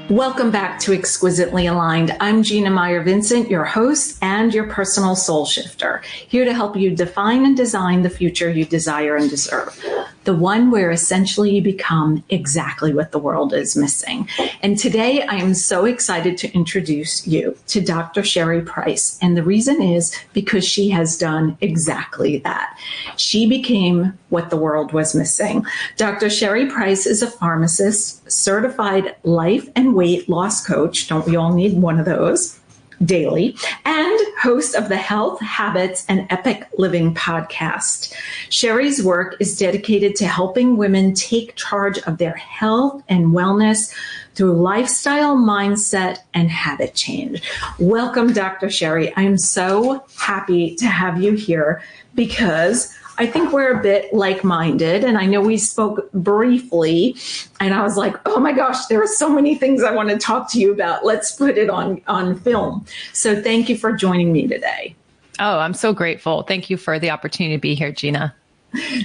Welcome back to Exquisitely Aligned. I'm Gina Meyer Vincent, your host and your personal soul shifter, here to help you define and design the future you desire and deserve. The one where essentially you become exactly what the world is missing. And today I am so excited to introduce you to Dr. Sherry Price. And the reason is because she has done exactly that. She became what the world was missing. Dr. Sherry Price is a pharmacist, certified life and weight loss coach. Don't we all need one of those? Daily, and host of the Health, Habits, and Epic Living podcast. Sherry's work is dedicated to helping women take charge of their health and wellness through lifestyle, mindset, and habit change. Welcome, Dr. Sherry. I'm so happy to have you here because I think we're a bit like-minded, and I know we spoke briefly, and I was like, oh my gosh, there are so many things I want to talk to you about. Let's put it on film. So thank you for joining me today. Oh, I'm so grateful. Thank you for the opportunity to be here, Gina.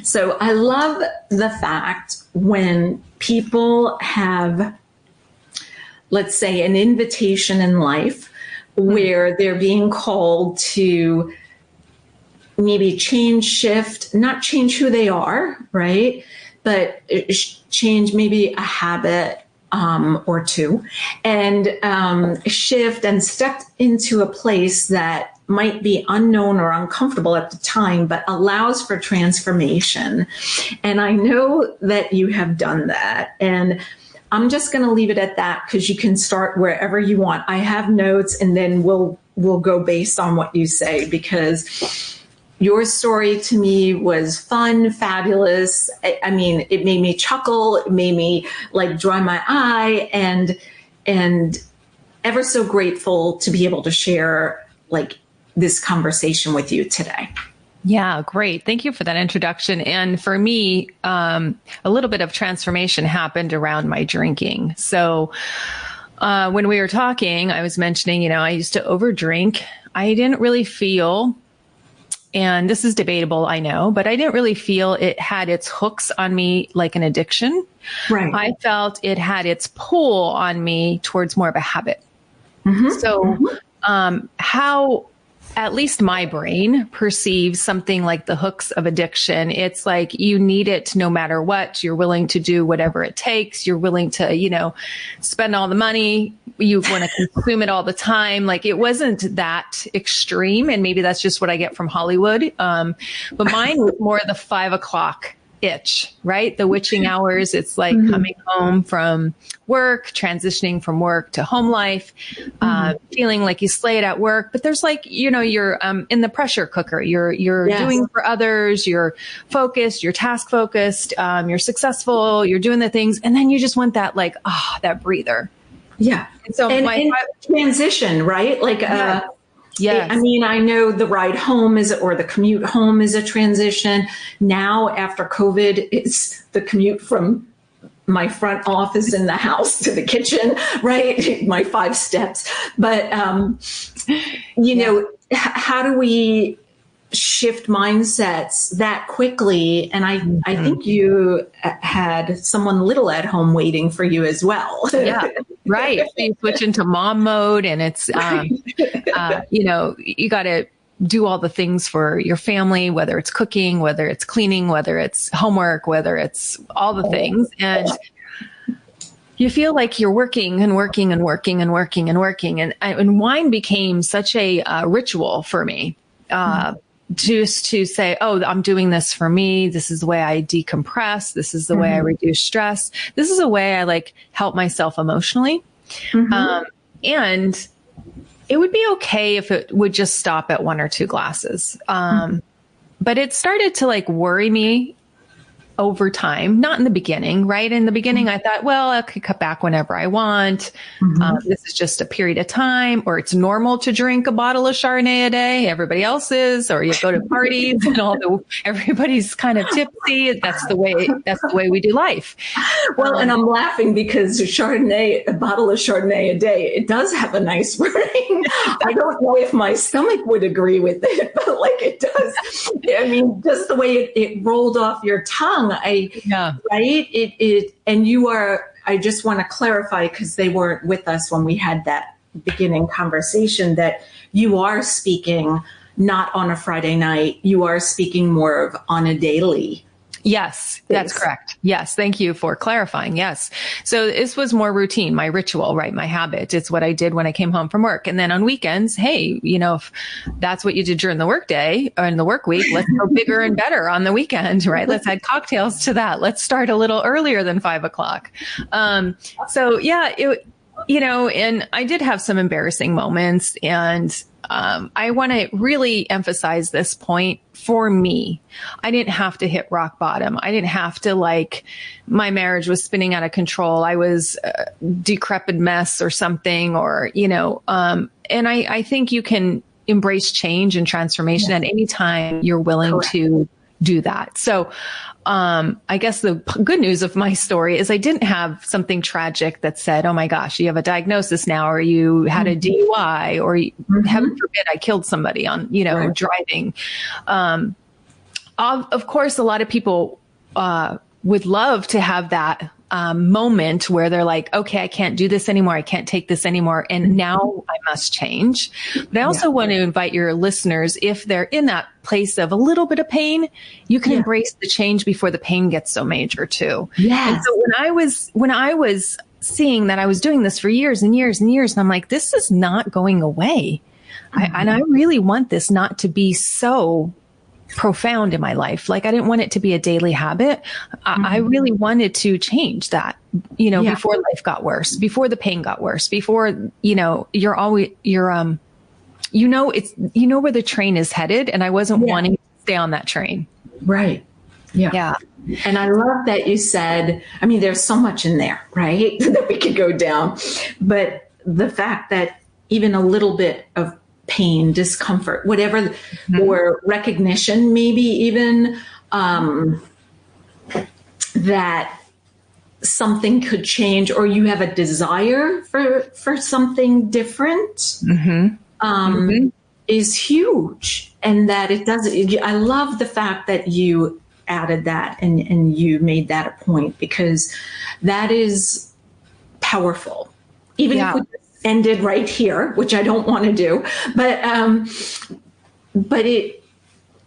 So I love the fact when people have, let's say, an invitation in life where they're being called to maybe not change who they are, right? But change maybe a habit or two, and shift and step into a place that might be unknown or uncomfortable at the time, but allows for transformation. And I know that you have done that. And I'm just going to leave it at that because you can start wherever you want. I have notes, and then we'll go based on what you say, because your story to me was fun, fabulous. I mean, it made me chuckle. It made me like dry my eye, and ever so grateful to be able to share like this conversation with you today. Yeah, great. Thank you for that introduction. And for me, a little bit of transformation happened around my drinking. So when we were talking, I was mentioning, I used to overdrink. I didn't really feel, and this is debatable, I know, but I didn't really feel it had its hooks on me like an addiction. Right. I felt it had its pull on me towards more of a habit. Mm-hmm. So how at least my brain perceives something like the hooks of addiction. It's like you need it no matter what. You're willing to do whatever it takes. You're willing to, spend all the money. You want to consume it all the time. Like it wasn't that extreme. And maybe that's just what I get from Hollywood. But mine was more the 5 o'clock itch, right? The witching hours. It's like coming home from work, transitioning from work to home life, feeling like you slay it at work, but there's like, you're in the pressure cooker. You're yes. doing for others. You're focused. You're task focused. You're successful. You're doing the things, and then you just want that that breather. Yeah. And so and transition, right? Like yes. I mean, I know the ride home or the commute home is a transition. Now, after COVID, it's the commute from my front office in the house to the kitchen, right? My 5 steps. But, how do we shift mindsets that quickly? And I think you had someone little at home waiting for you as well. Yeah, right. You switch into mom mode, and it's, you got to do all the things for your family, whether it's cooking, whether it's cleaning, whether it's homework, whether it's all the things. And you feel like you're working and working and working and working and working. And wine became such a ritual for me. Just to say, oh, I'm doing this for me. This is the way I decompress. This is the way I reduce stress. This is a way I help myself emotionally. And it would be okay if it would just stop at 1 or 2 glasses. But it started to worry me over time, not in the beginning, right? In the beginning, I thought, well, I could cut back whenever I want. This is just a period of time, or it's normal to drink a bottle of Chardonnay a day. Everybody else is, or you go to parties and everybody's kind of tipsy. That's the way we do life. Well, and I'm laughing because a bottle of Chardonnay a day, it does have a nice ring. I don't know if my stomach would agree with it, but it does. I mean, just the way it rolled off your tongue. Right? And you are, I just want to clarify, because they weren't with us when we had that beginning conversation, that you are speaking not on a Friday night, you are speaking more of on a daily. Yes, that's correct. Yes. Thank you for clarifying. Yes. So this was more routine, my ritual, right? My habit. It's what I did when I came home from work. And then on weekends, hey, if that's what you did during the work day or in the work week, let's go bigger and better on the weekend, right? Let's add cocktails to that. Let's start a little earlier than 5 o'clock. So yeah, and I did have some embarrassing moments, and I want to really emphasize this point. For me, I didn't have to hit rock bottom. I didn't have to my marriage was spinning out of control. I was a decrepit mess or something, and I think you can embrace change and transformation at any time you're willing to do that. So, I guess the good news of my story is I didn't have something tragic that said, oh my gosh, you have a diagnosis now, or you had a DUI, or heaven forbid, I killed somebody on, driving. Of course, a lot of people, would love to have that moment where they're like, okay, I can't do this anymore. I can't take this anymore. And now I must change. But I also want to invite your listeners, if they're in that place of a little bit of pain, you can embrace the change before the pain gets so major too. Yes. And so when I was seeing that I was doing this for years and years and years, and I'm like, this is not going away. And I really want this not to be so profound in my life. I didn't want it to be a daily habit. I really wanted to change that, before life got worse, before the pain got worse, before, you're always, where the train is headed. And I wasn't wanting to stay on that train. Right. Yeah. Yeah. And I love that you said, there's so much in there, right? that we could go down, but the fact that even a little bit of pain, discomfort, whatever, or recognition, maybe even that something could change, or you have a desire for something different, is huge. And that it doesn't, I love the fact that you added that and you made that a point, because that is powerful. Even if we ended right here, which I don't want to do, but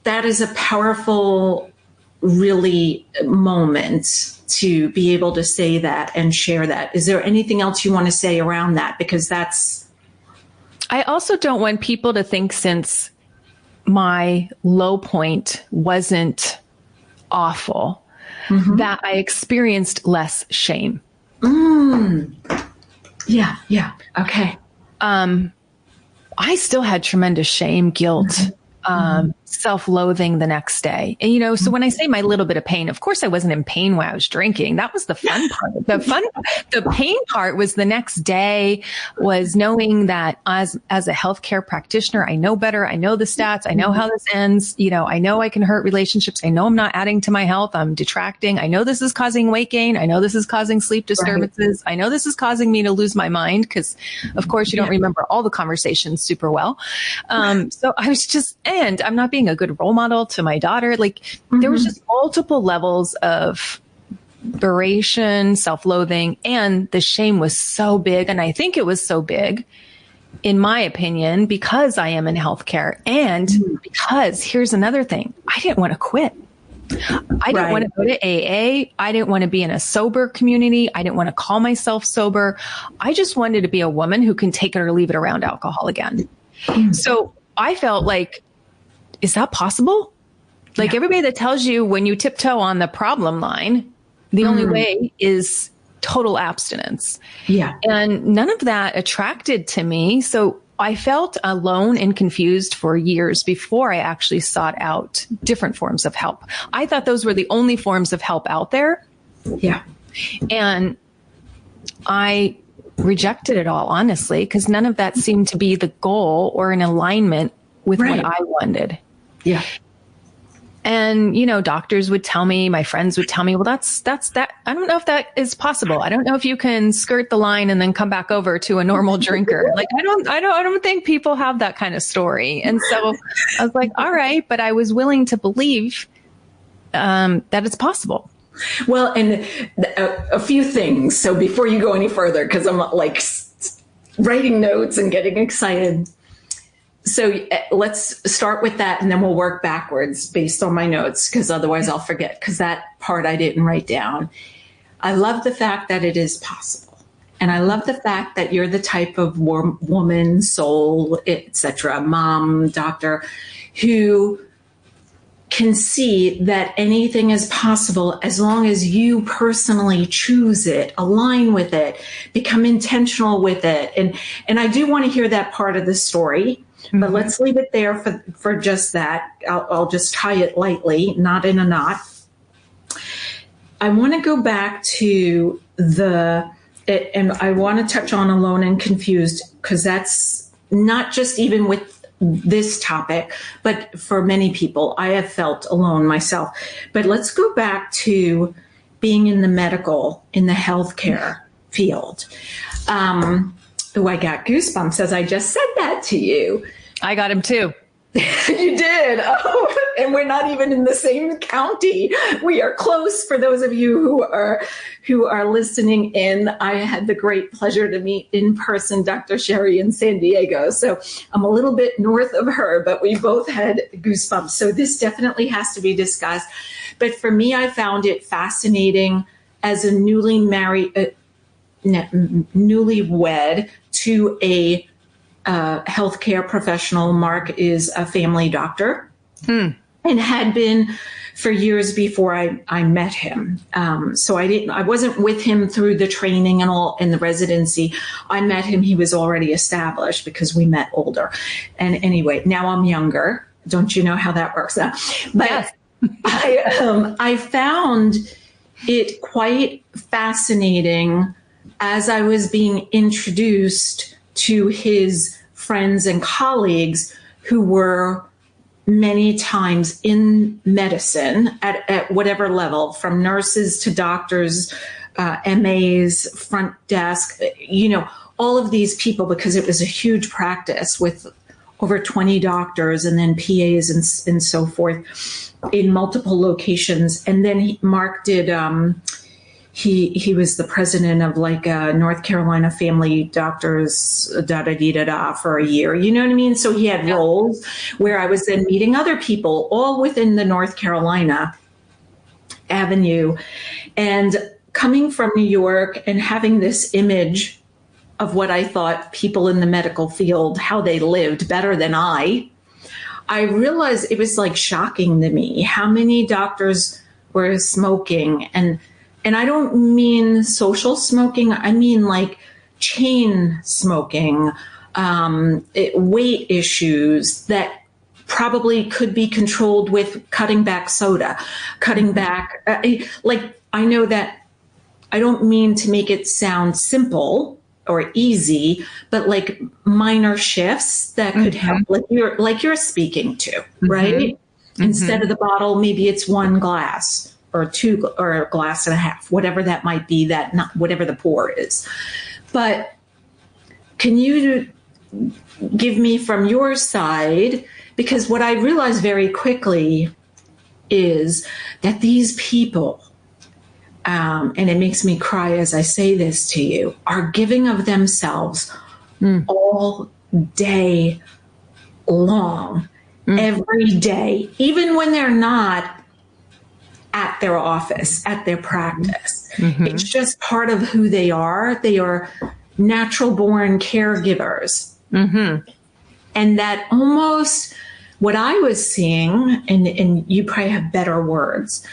that is a powerful, really, moment to be able to say that and share that. Is there anything else you want to say around that? Because I also don't want people to think, since my low point wasn't awful, that I experienced less shame. Yeah. Okay. I still had tremendous shame, guilt, self-loathing the next day. And, so when I say my little bit of pain, of course I wasn't in pain while I was drinking. That was the fun part. The pain part was the next day, was knowing that as a healthcare practitioner, I know better. I know the stats. I know how this ends. I know I can hurt relationships. I know I'm not adding to my health. I'm detracting. I know this is causing weight gain. I know this is causing sleep disturbances. Right. I know this is causing me to lose my mind, because of course you don't remember all the conversations super well. So I was and I'm not being a good role model to my daughter. There was just multiple levels of aberration, self-loathing, and the shame was so big. And I think it was so big, in my opinion, because I am in healthcare, and because here's another thing, I didn't want to quit. I didn't want to go to AA. I didn't want to be in a sober community. I didn't want to call myself sober. I just wanted to be a woman who can take it or leave it around alcohol again. So I felt like, is that possible? Everybody that tells you when you tiptoe on the problem line, the only way is total abstinence. Yeah. And none of that attracted to me. So I felt alone and confused for years before I actually sought out different forms of help. I thought those were the only forms of help out there. Yeah. And I rejected it all, honestly, because none of that seemed to be the goal or in alignment with what I wanted. Yeah. And, doctors would tell me, my friends would tell me, well, that's that. I don't know if that is possible. I don't know if you can skirt the line and then come back over to a normal drinker. I don't think people have that kind of story. And so I was like, all right, but I was willing to believe, that it's possible. Well, and a few things. So before you go any further, because I'm like writing notes and getting excited. So let's start with that, and then we'll work backwards based on my notes, because otherwise I'll forget, because that part I didn't write down. I love the fact that it is possible. And I love the fact that you're the type of woman, soul, etc., mom, doctor, who can see that anything is possible as long as you personally choose it, align with it, become intentional with it. And I do want to hear that part of the story, but let's leave it there for just that. I'll just tie it lightly, not in a knot. I want to go back to and I want to touch on alone and confused, because that's not just even with this topic, but for many people, I have felt alone myself. But let's go back to being in the healthcare field. I got goosebumps as I just said that to you. I got him too. You did. Oh, and we're not even in the same county. We are close. For those of you who are listening in, I had the great pleasure to meet in person Dr. Sherry in San Diego. So I'm a little bit north of her, but we both had goosebumps. So this definitely has to be discussed. But for me, I found it fascinating as a newlywed to a healthcare professional. Mark is a family doctor and had been for years before I met him. So I wasn't with him through the training and all in the residency. I met him. He was already established because we met older. And anyway, now I'm younger. Don't you know how that works out? But yes. I found it quite fascinating as I was being introduced to his friends and colleagues who were many times in medicine at whatever level, from nurses to doctors, MAs, front desk, all of these people, because it was a huge practice with over 20 doctors and then PAs and so forth in multiple locations. And then Mark did, he was the president of North Carolina Family Doctors, for a year. You know what I mean? So he had roles where I was then meeting other people, all within the North Carolina avenue. And coming from New York and having this image of what I thought people in the medical field, how they lived better than I realized it was shocking to me how many doctors were smoking. And I don't mean social smoking. I mean chain smoking, weight issues that probably could be controlled with cutting back soda, cutting back. I know that I don't mean to make it sound simple or easy, but minor shifts that could help, you're speaking to, right? Instead of the bottle, maybe it's one glass or two or a glass and a half, whatever that might be, whatever the pour is. But can you give me from your side, because what I realized very quickly is that these people, and it makes me cry as I say this to you, are giving of themselves all day long, every day, even when they're not at their office, at their practice. It's just part of who they are. They are natural born caregivers. And that almost what I was seeing, and you probably have better words,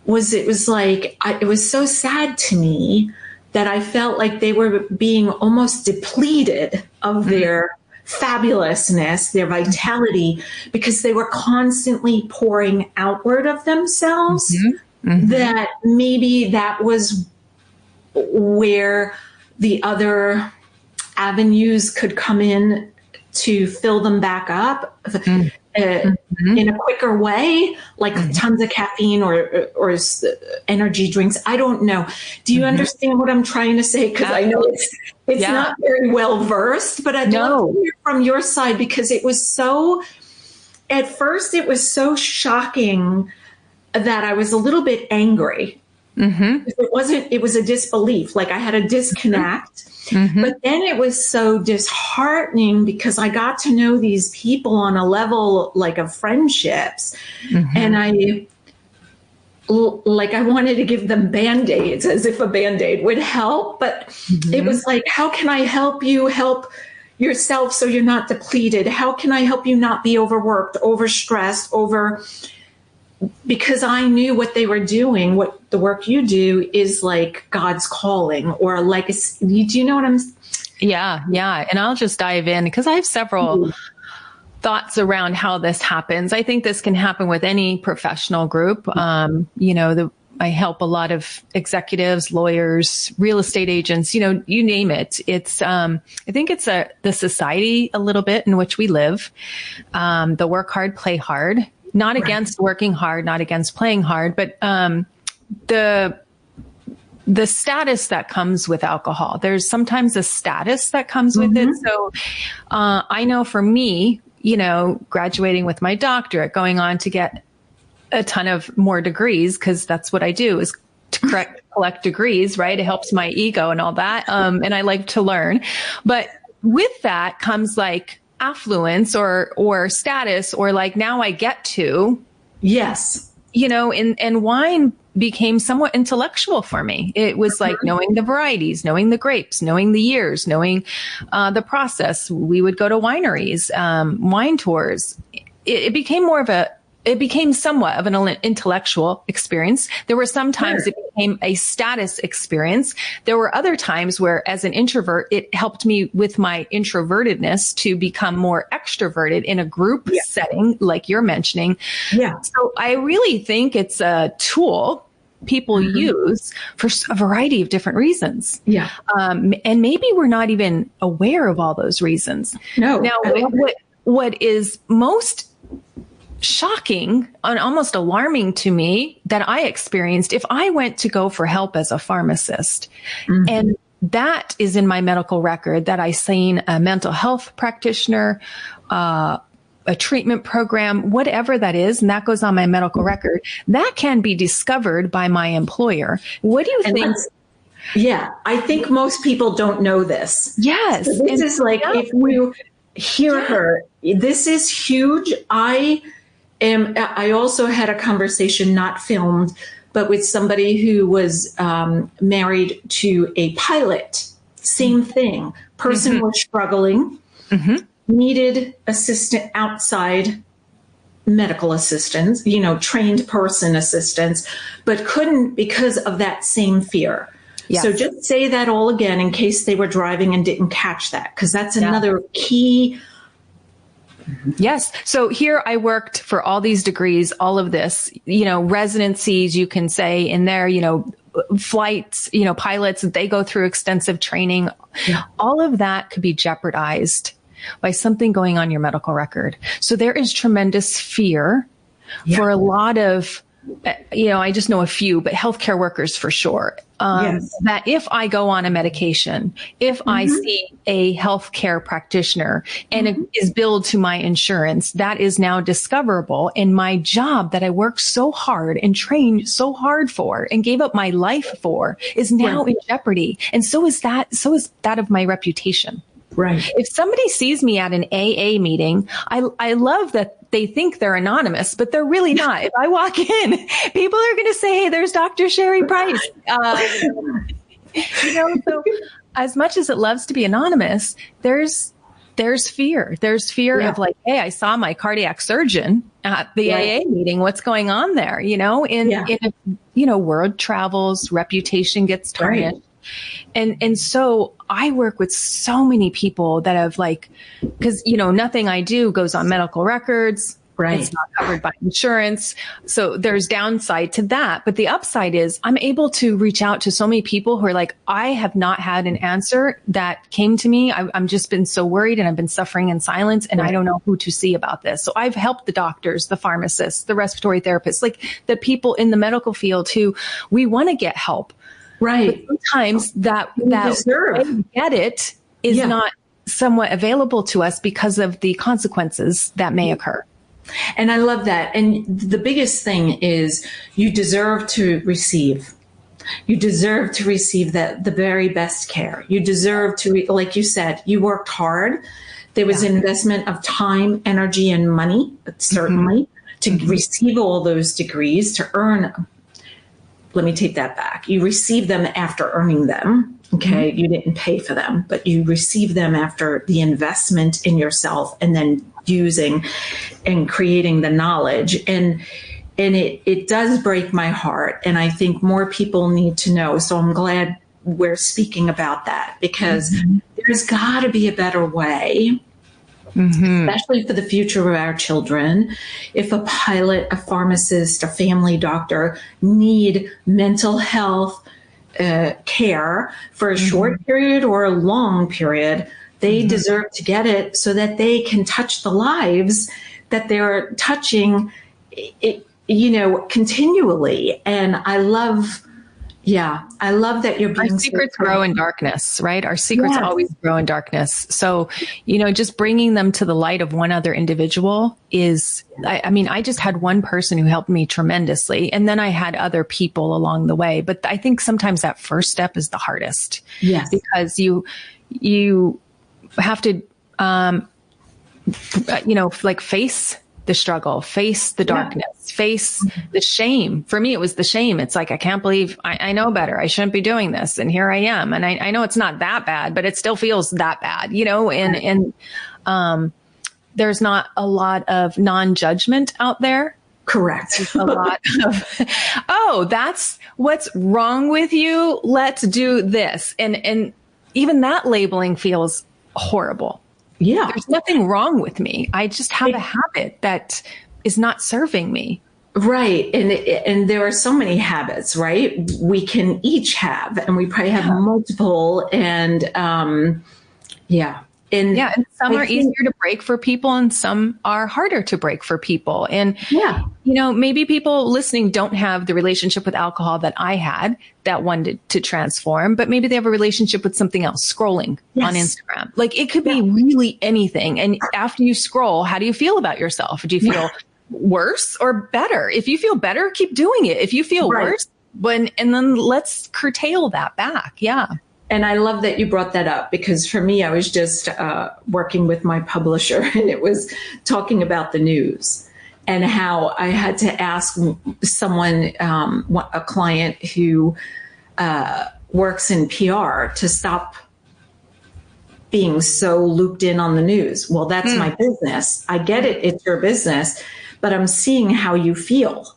it was so sad to me that I felt like they were being almost depleted of their fabulousness, their vitality, because they were constantly pouring outward of themselves. That maybe that was where the other avenues could come in to fill them back up in a quicker way, tons of caffeine or energy drinks. I don't know. Do you understand what I'm trying to say? Because I know it's not very well versed, but I'd love to hear from your side, because it was so, at first it was so shocking that I was a little bit angry If it wasn't, it was a disbelief. Like I had a disconnect. But then it was so disheartening because I got to know these people on a level like of friendships. And I wanted to give them Band-Aids as if a Band-Aid would help. But it was like, how can I help you help yourself so you're not depleted? How can I help you not be overworked, overstressed, because I knew what they were doing, what the work you do is like God's calling or like, do you know what I'm saying? Yeah. And I'll just dive in because I have several thoughts around how this happens. I think this can happen with any professional group. I help a lot of executives, lawyers, real estate agents, you name it. It's, I think it's the society a little bit in which we live, the work hard, play hard. Not against working hard, not against playing hard, but the status that comes with alcohol. There's sometimes a status that comes with it. So I know for me, graduating with my doctorate, going on to get a ton of more degrees, because that's what I do is to collect degrees, right? It helps my ego and all that. And I like to learn. But with that comes like affluence or status, or like now I get to, and wine became somewhat intellectual for me. It was like knowing the varieties, knowing the grapes, knowing the years, knowing the process. We would go to wineries, wine tours. It became somewhat of an intellectual experience. There were some times it became a status experience. There were other times where, as an introvert, it helped me with my introvertedness to become more extroverted in a group setting, like you're mentioning. So I really think it's a tool people use for a variety of different reasons. And maybe we're not even aware of all those reasons. Now, what is most shocking and almost alarming to me that I experienced if I went to go for help as a pharmacist, and that is in my medical record that I seen a mental health practitioner, a treatment program, whatever that is, and that goes on my medical record, that can be discovered by my employer. What do you think? I think most people don't know this. Yes. So this is like, if you hear her, this is huge. I also had a conversation, not filmed, but with somebody who was married to a pilot. Same thing. Person was struggling, needed outside medical assistance, trained person assistance, but couldn't because of that same fear. So just say that all again in case they were driving and didn't catch that, because that's another key. Yes. So here I worked for all these degrees, all of this, residencies, you can say in there, flights, pilots, they go through extensive training. All of that could be jeopardized by something going on your medical record. So there is tremendous fear for a lot of, I just know a few, but healthcare workers for sure. That if I go on a medication, if I see a healthcare practitioner and it is billed to my insurance, that is now discoverable. And my job that I worked so hard and trained so hard for and gave up my life for is now in jeopardy. And so is that of my reputation. Right. If somebody sees me at an AA meeting, I love that they think they're anonymous, but they're really not. If I walk in, people are going to say, "Hey, there's Dr. Sherry Price." So as much as it loves to be anonymous, there's fear. There's fear of like, "Hey, I saw my cardiac surgeon at the AA meeting. What's going on there?" Word travels, reputation gets tarnished. And so I work with so many people that have because, nothing I do goes on medical records. Right. It's not covered by insurance. So there's downside to that. But the upside is I'm able to reach out to so many people who are like, I have not had an answer that came to me. I'm just been so worried and I've been suffering in silence and I don't know who to see about this. So I've helped the doctors, the pharmacists, the respiratory therapists, like the people in the medical field who we want to get help. Right. But sometimes that way to get it is not somewhat available to us because of the consequences that may occur. And I love that. And the biggest thing is you deserve to receive. You deserve to receive the very best care. You deserve to, like you said, you worked hard. There was an investment of time, energy, and money, certainly, to receive all those degrees, to earn them. Let me take that back. You received them after earning them. Okay. You didn't pay for them, but you received them after the investment in yourself and then using and creating the knowledge. And it does break my heart. And I think more people need to know. So I'm glad we're speaking about that, because there's got to be a better way, especially for the future of our children. If a pilot, a pharmacist, a family doctor need mental health care for a short period or a long period, they deserve to get it so that they can touch the lives that they're touching, continually. And I love that you're being our secrets grow in darkness, right? Our secrets always grow in darkness. So, just bringing them to the light of one other individual is, I just had one person who helped me tremendously. And then I had other people along the way. But I think sometimes that first step is the hardest. Yes. Because you have to, face the struggle, face the darkness, face the shame. For me, it was the shame. It's like, I can't believe I know better. I shouldn't be doing this. And here I am. And I know it's not that bad, but it still feels that bad, and there's not a lot of non-judgment out there. Correct. There's a lot of, that's what's wrong with you. Let's do this. And even that labeling feels horrible. Yeah. There's nothing wrong with me. I just have a habit that is not serving me. Right. And there are so many habits, right? We can each have, and we probably have multiple. And And some are easier to break for people and some are harder to break for people. And, maybe people listening don't have the relationship with alcohol that I had that wanted to transform, but maybe they have a relationship with something else, scrolling on Instagram. Like it could be really anything. And after you scroll, how do you feel about yourself? Do you feel worse or better? If you feel better, keep doing it. If you feel worse, and then let's curtail that back. Yeah. And I love that you brought that up, because for me, I was just working with my publisher, and it was talking about the news and how I had to ask someone, a client who works in PR, to stop being so looped in on the news. Well, that's my business. I get it. It's your business, but I'm seeing how you feel.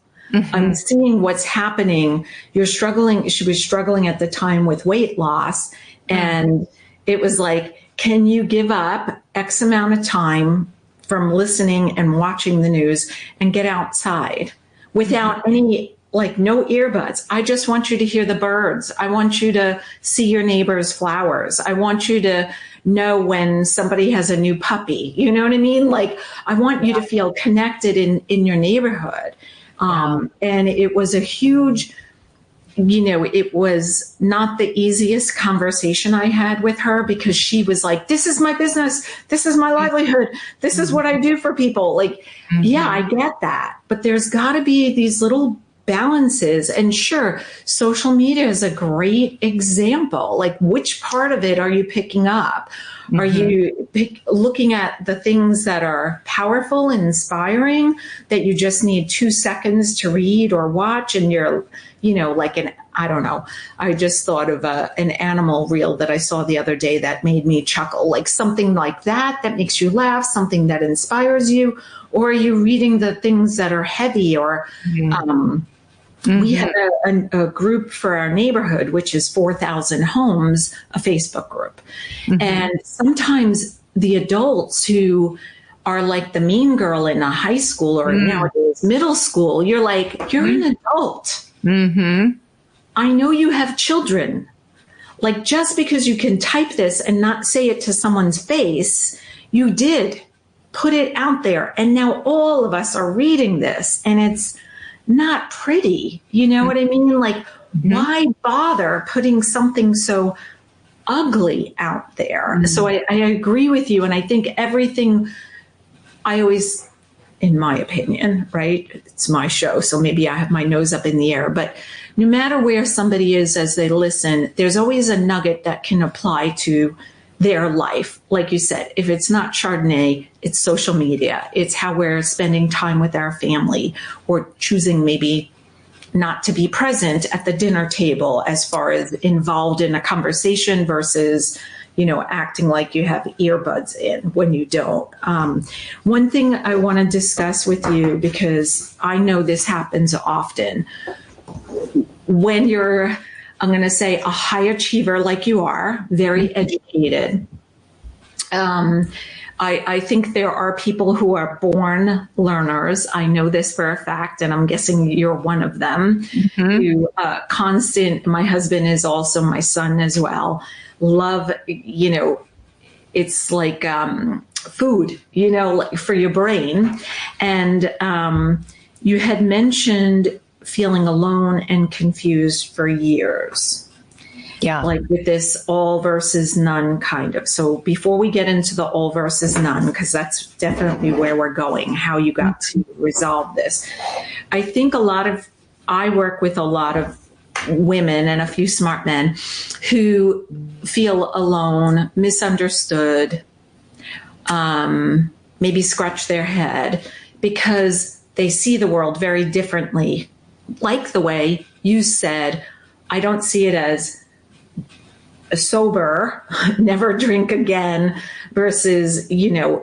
I'm seeing what's happening. You're struggling. She was struggling at the time with weight loss. And it was like, can you give up X amount of time from listening and watching the news and get outside without any, no earbuds? I just want you to hear the birds. I want you to see your neighbor's flowers. I want you to know when somebody has a new puppy. You know what I mean? I want you to feel connected in your neighborhood. And it was a huge, it was not the easiest conversation I had with her, because she was like, this is my business. This is my livelihood. This is what I do for people. Yeah, I get that. But there's got to be these little balances. And sure, social media is a great example. Which part of it are you picking up? Are you looking at the things that are powerful and inspiring that you just need 2 seconds to read or watch, and you're, I don't know. I just thought of an animal reel that I saw the other day that made me chuckle, something like that makes you laugh, something that inspires you. Or are you reading the things that are heavy? Or we have a group for our neighborhood, which is 4,000 homes, a Facebook group. And sometimes the adults who are like the mean girl in a high school or nowadays middle school, you're like, you're an adult. I know you have children. Just because you can type this and not say it to someone's face, you did put it out there. And now all of us are reading this, and it's not pretty. You know what I mean? Why bother putting something so ugly out there? So I agree with you. And I think everything, I always in my opinion, right? It's my show, so maybe I have my nose up in the air, but no matter where somebody is as they listen, there's always a nugget that can apply to their life. Like you said, if it's not Chardonnay, it's social media. It's how we're spending time with our family, or choosing maybe not to be present at the dinner table as far as involved in a conversation versus, acting like you have earbuds in when you don't. One thing I want to discuss with you, because I know this happens often, when you're, I'm going to say, a high achiever like you are, very educated. I think there are people who are born learners. I know this for a fact, and I'm guessing you're one of them. Who my husband is also my son as well. Love, it's like food, like for your brain. And you had mentioned feeling alone and confused for years. Yeah. Like with this all versus none kind of. So before we get into the all versus none, because that's definitely where we're going, how you got to resolve this. I think I work with a lot of women and a few smart men who feel alone, misunderstood, maybe scratch their head because they see the world very differently. Like the way you said, I don't see it as a sober, never drink again versus,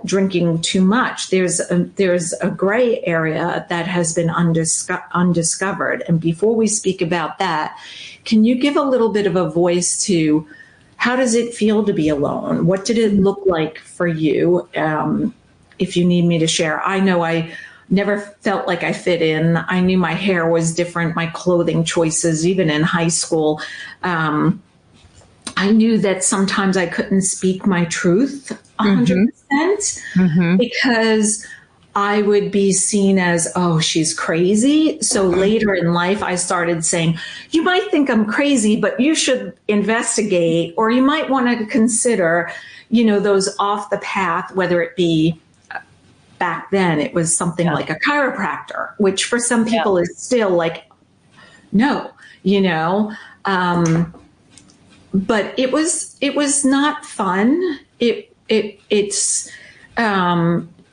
drinking too much. There's a gray area that has been undiscovered. And before we speak about that, can you give a little bit of a voice to how does it feel to be alone? What did it look like for you? If you need me to share, I know I never felt like I fit in. I knew my hair was different, my clothing choices, even in high school. I knew that sometimes I couldn't speak my truth 100% because I would be seen as, oh, she's crazy. So later in life, I started saying, you might think I'm crazy, but you should investigate, or you might want to consider, those off the path, whether it be back then, it was something like a chiropractor, which for some people is still like, no, but it was not fun. It's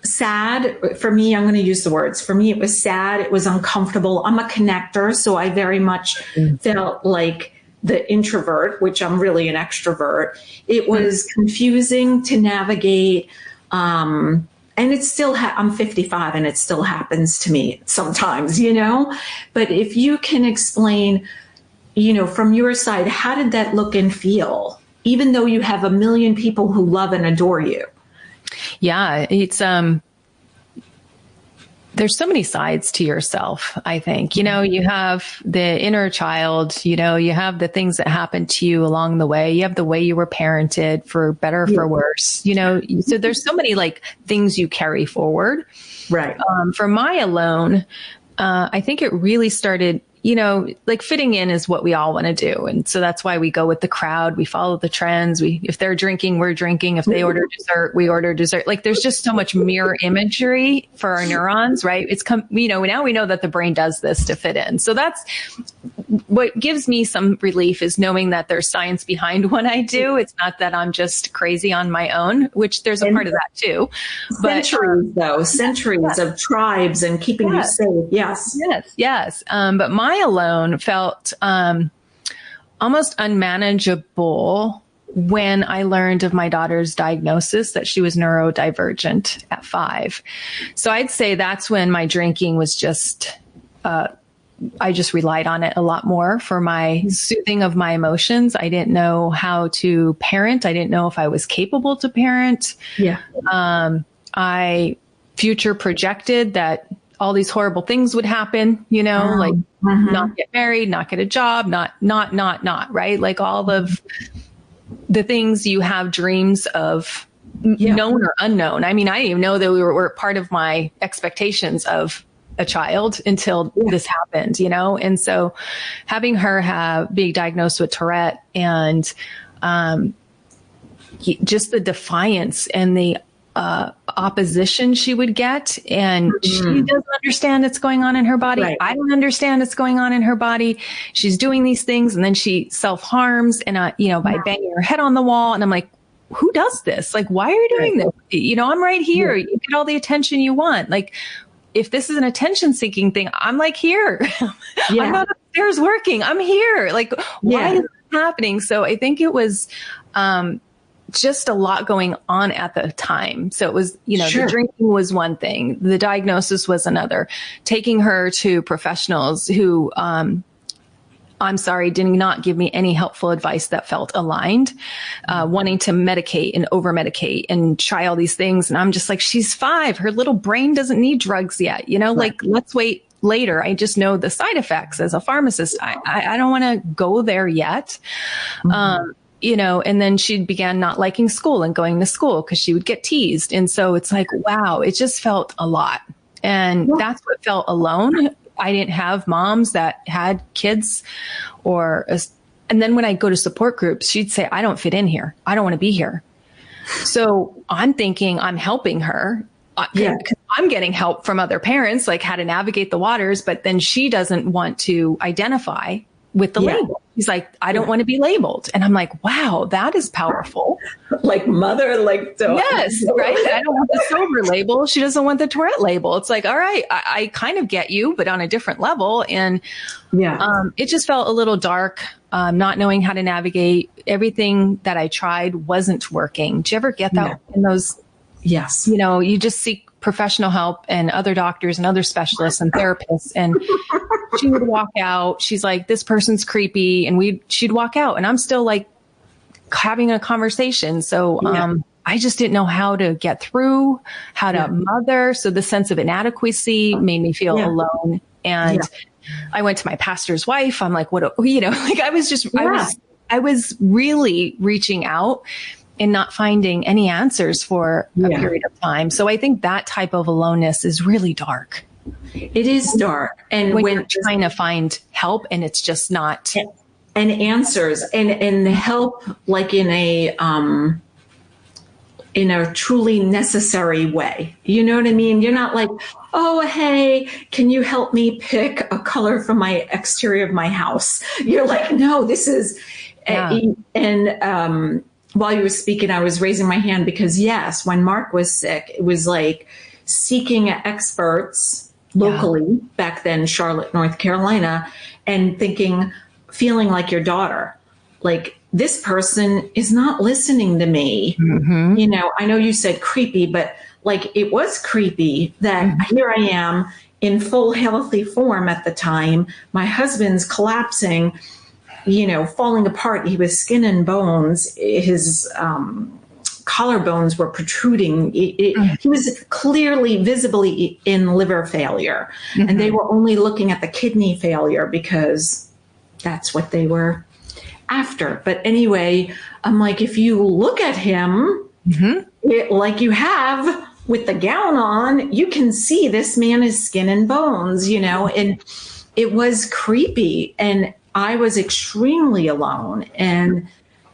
sad for me. I'm going to use the words. For me, it was sad. It was uncomfortable. I'm a connector, so I very much felt like the introvert, which I'm really an extrovert. It was confusing to navigate. And it's still, I'm 55 and it still happens to me sometimes, but if you can explain, from your side, how did that look and feel, even though you have a million people who love and adore you? Yeah, it's, there's so many sides to yourself, I think. You have the inner child, you have the things that happen to you along the way. You have the way you were parented, for better, for worse, so there's so many like things you carry forward. Right. For my alone, I think it really started, like fitting in is what we all want to do. And so that's why we go with the crowd. We follow the trends. If they're drinking, we're drinking. If they order dessert, we order dessert. Like there's just so much mirror imagery for our neurons, right? Now we know that the brain does this to fit in. So that's what gives me some relief, is knowing that there's science behind what I do. It's not that I'm just crazy on my own, which there's a part of that too. Centuries of tribes and keeping you safe. Yes. But my alone felt almost unmanageable when I learned of my daughter's diagnosis that she was neurodivergent at 5. So I'd say that's when my drinking was just, I just relied on it a lot more for my soothing of my emotions. I didn't know how to parent. I didn't know if I was capable to parent. Yeah. I future projected that all these horrible things would happen, like not get married, not get a job, not, right? Like all of the things you have dreams of, known or unknown. I mean, I didn't even know that we were part of my expectations of a child until this happened, And so having her be diagnosed with Tourette and just the defiance and the opposition she would get, and she doesn't understand what's going on in her body. Right. I don't understand what's going on in her body. She's doing these things, and then she self-harms, and by banging her head on the wall. And I'm like, who does this? Like, why are you doing this? I'm right here. You get all the attention you want. Like, if this is an attention-seeking thing, I'm like here. I'm not upstairs working. I'm here. Like, why is this happening? So I think it was just a lot going on at the time. So it was, the drinking was one thing. The diagnosis was another. Taking her to professionals who, I'm sorry, did not give me any helpful advice that felt aligned, wanting to medicate and over-medicate and try all these things. And I'm just like, she's 5. Her little brain doesn't need drugs yet. Like, let's wait later. I just know the side effects as a pharmacist. I don't want to go there yet. And then she began not liking school and going to school because she would get teased. And so it's like, wow, it just felt a lot. And that's what felt alone. I didn't have moms that had kids and then when I go to support groups, she'd say, I don't fit in here. I don't want to be here. So I'm thinking I'm helping her. Because I'm getting help from other parents, like how to navigate the waters, but then she doesn't want to identify with the label. He's like, I don't want to be labeled. And I'm like, wow, that is powerful. Like mother, like daughter. Yes, right. I don't want the sober label. She doesn't want the Tourette label. It's like, all right, I kind of get you, but on a different level. And it just felt a little dark, not knowing how to navigate. Everything that I tried wasn't working. Do you ever get that in those? Yes. You just seek professional help and other doctors and other specialists and therapists. And she would walk out. She's like, this person's creepy. And she'd walk out, and I'm still like having a conversation. So, I just didn't know how to get through, how to mother. So the sense of inadequacy made me feel alone. And I went to my pastor's wife. I'm like, I was really reaching out and not finding any answers for a period of time. So I think that type of aloneness is really dark. It is dark. And when you're trying to find help and it's just not. And answers and help, like in a truly necessary way. You know what I mean? You're not like, oh, hey, can you help me pick a color for my exterior of my house? You're like, no, this is, while you were speaking, I was raising my hand because, yes, when Mark was sick, it was like seeking experts locally, back then, Charlotte, North Carolina, and feeling like your daughter, like this person is not listening to me. Mm-hmm. I know you said creepy, but like it was creepy that here I am in full healthy form at the time. My husband's collapsing, falling apart. He was skin and bones. His collarbones were protruding. He was clearly, visibly in liver failure. Mm-hmm. And they were only looking at the kidney failure because that's what they after. But anyway, I'm like, if you look at him, like you have with the gown on, you can see this man is skin and bones, and it was creepy. And I was extremely alone, and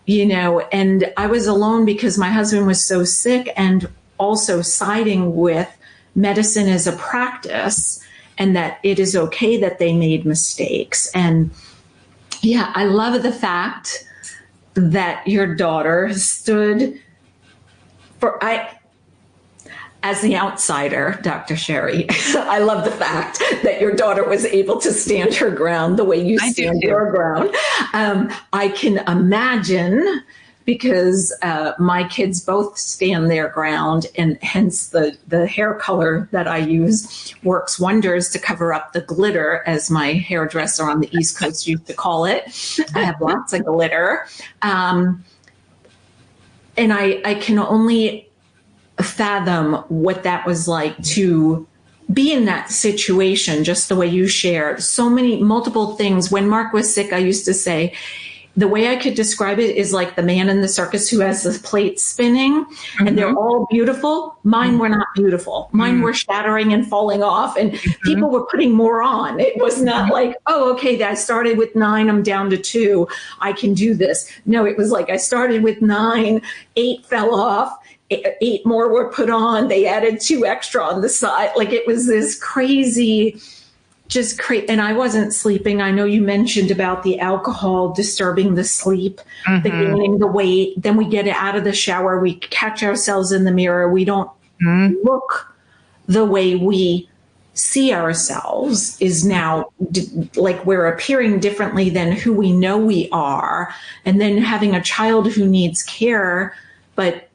I was alone because my husband was so sick, and also siding with medicine as a practice, and that it is okay that they made mistakes. And I love the fact that your daughter stood as the outsider, Dr. Sherry, I love the fact that your daughter was able to stand her ground the way you stand your ground. I can imagine, because my kids both stand their ground, and hence the hair color that I use works wonders to cover up the glitter, as my hairdresser on the East Coast used to call it. I have lots of glitter. And I can only fathom what that was like to be in that situation, just the way you shared. So many multiple things. When Mark was sick, I used to say, the way I could describe it is like the man in the circus who has the plate spinning, and they're all beautiful. Mine were not beautiful. Mine were shattering and falling off, and people were putting more on. It was not like, oh, okay, I started with 9, I'm down to 2, I can do this. No, it was like I started with 9, 8 fell off, 8 more were put on. They added 2 extra on the side. Like it was this crazy, just crazy. And I wasn't sleeping. I know you mentioned about the alcohol disturbing the sleep, the gaining the weight. Then we get out of the shower. We catch ourselves in the mirror. We don't look the way we see ourselves is now like we're appearing differently than who we know we are. And then having a child who needs care, but